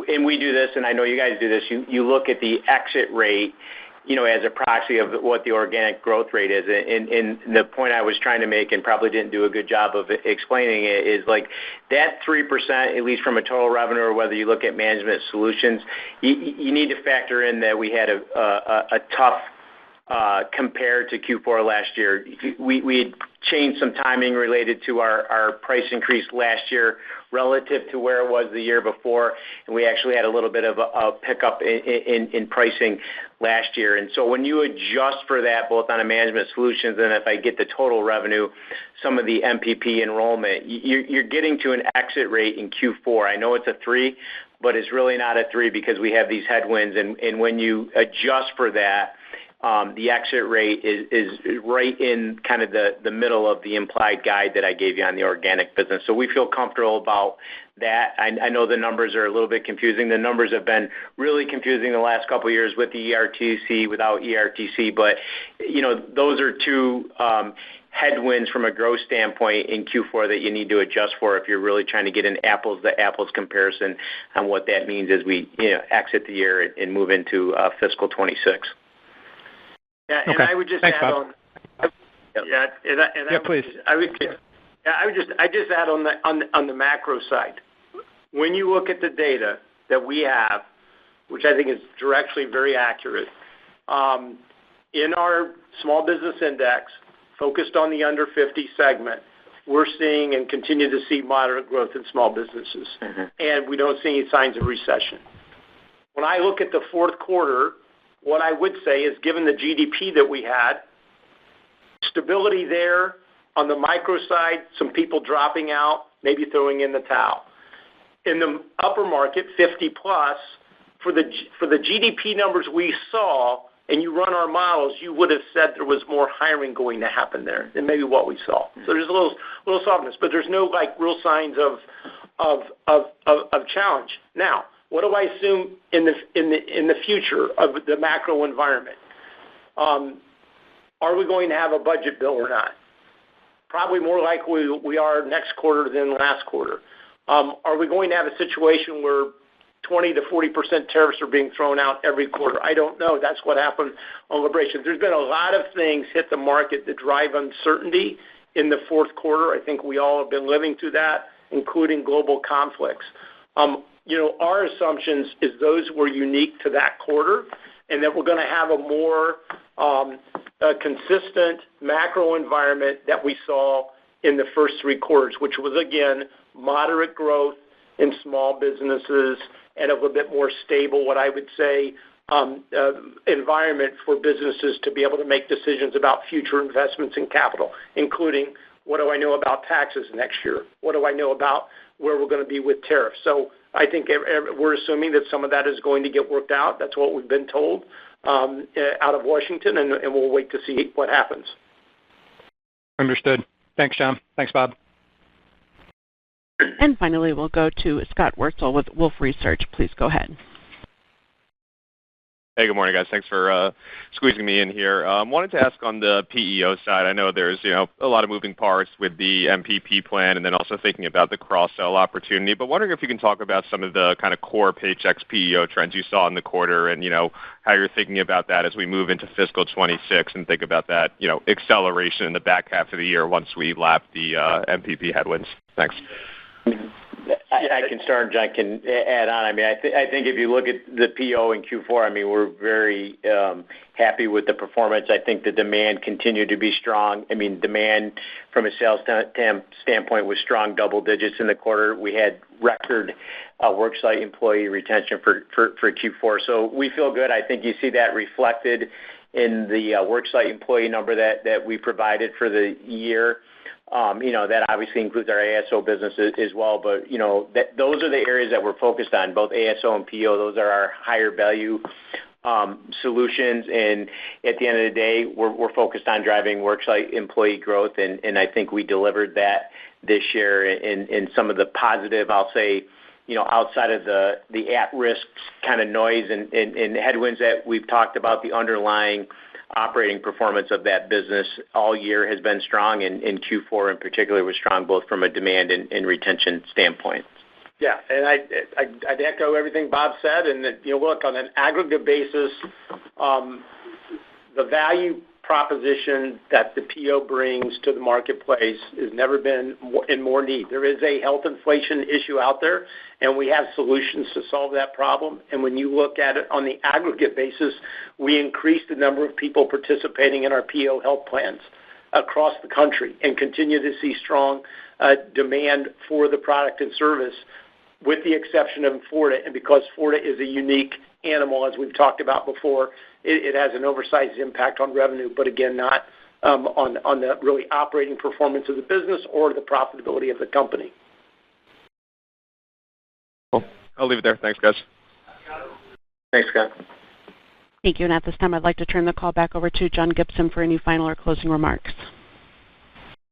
and we do this, and I know you guys do this, you look at the exit rate, as a proxy of what the organic growth rate is. And the point I was trying to make, and probably didn't do a good job of explaining it, is like that 3%, at least from a total revenue, or whether you look at Management Solutions, you need to factor in that we had a tough compared to Q4 last year. We had changed some timing related to our price increase last year relative to where it was the year before, and we actually had a little bit of a pickup in pricing last year. And so when you adjust for that, both on a Management Solutions and if I get the total revenue, some of the MPP enrollment, you're getting to an exit rate in Q4. I know it's a 3, but it's really not a 3 because we have these headwinds, and when you adjust for that, the exit rate is right in kind of the middle of the implied guide that I gave you on the organic business. So we feel comfortable about that. I know the numbers are a little bit confusing. The numbers have been really confusing the last couple of years with the ERTC, without ERTC, but those are two headwinds from a growth standpoint in Q4 that you need to adjust for if you're really trying to get an apples-to-apples comparison on what that means as we exit the year and move into fiscal 26. Yeah, and I would just add on. Please. I would just add on the macro side. When you look at the data that we have, which I think is directionally very accurate, in our small business index, focused on the under 50 segment, we're seeing and continue to see moderate growth in small businesses, and we don't see any signs of recession. When I look at the fourth quarter, what I would say is, given the GDP that we had, stability there on the micro side, some people dropping out, maybe throwing in the towel. In the upper market, 50 plus, for the GDP numbers we saw, and you run our models, you would have said there was more hiring going to happen there than maybe what we saw. So there's a little softness, but there's no real signs of challenge. Now, what do I assume in the future of the macro environment? Are we going to have a budget bill or not? Probably more likely we are next quarter than last quarter. Are we going to have a situation where 20 to 40% tariffs are being thrown out every quarter? I don't know. That's what happened on Liberation. There's been a lot of things hit the market that drive uncertainty in the fourth quarter. I think we all have been living through that, including global conflicts. Our assumptions is those were unique to that quarter, and that we're going to have a more consistent macro environment that we saw in the first 3 quarters, which was, again, moderate growth in small businesses and a little bit more stable, what I would say, environment for businesses to be able to make decisions about future investments in capital, including what do I know about taxes next year? What do I know about where we're going to be with tariffs? So I think we're assuming that some of that is going to get worked out. That's what we've been told out of Washington, and we'll wait to see what happens. Understood. Thanks, John. Thanks, Bob. And finally, we'll go to Scott Wurtzel with Wolfe Research. Please go ahead. Hey, good morning, guys. Thanks for squeezing me in here. Wanted to ask on the PEO side. I know there's a lot of moving parts with the MPP plan, and then also thinking about the cross-sell opportunity. But wondering if you can talk about some of the kind of core Paychex PEO trends you saw in the quarter, and how you're thinking about that as we move into fiscal 26 and think about that acceleration in the back half of the year once we lap the MPP headwinds. Thanks. I can start, and John can add on. I mean, I think if you look at the PO in Q4, I mean, we're very happy with the performance. I think the demand continued to be strong. I mean, demand from a sales standpoint was strong, double digits in the quarter. We had record worksite employee retention for Q4. So we feel good. I think you see that reflected in the worksite employee number that we provided for the year. That obviously includes our ASO business as well, but those are the areas that we're focused on, both ASO and PO. Those are our higher value solutions, and at the end of the day, we're focused on driving worksite employee growth, and I think we delivered that this year. In some of the positive, I'll say, outside of the at-risk kind of noise and headwinds that we've talked about, the underlying operating performance of that business all year has been strong, and Q4 in particular was strong both from a demand and retention standpoint. Yeah, and I'd echo everything Bob said, and look, on an aggregate basis, the value proposition that the PO brings to the marketplace has never been in more need. There is a health inflation issue out there, and we have solutions to solve that problem. And when you look at it on the aggregate basis, we increased the number of people participating in our PO health plans across the country and continue to see strong demand for the product and service, with the exception of Florida. And because Florida is a unique animal, as we've talked about before, it has an oversized impact on revenue, but again, not on the really operating performance of the business or the profitability of the company. Cool. I'll leave it there. Thanks, guys. Thanks, Scott. Thank you. And at this time, I'd like to turn the call back over to John Gibson for any final or closing remarks.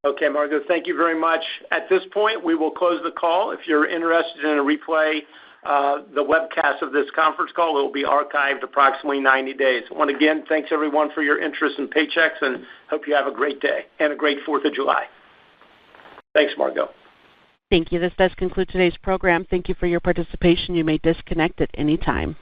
Okay, Margo, thank you very much. At this point, we will close the call. If you're interested in a replay, the webcast of this conference call will be archived approximately 90 days. Once again, thanks everyone for your interest in Paychex, and hope you have a great day and a great 4th of July. Thanks, Margo. Thank you. This does conclude today's program. Thank you for your participation. You may disconnect at any time.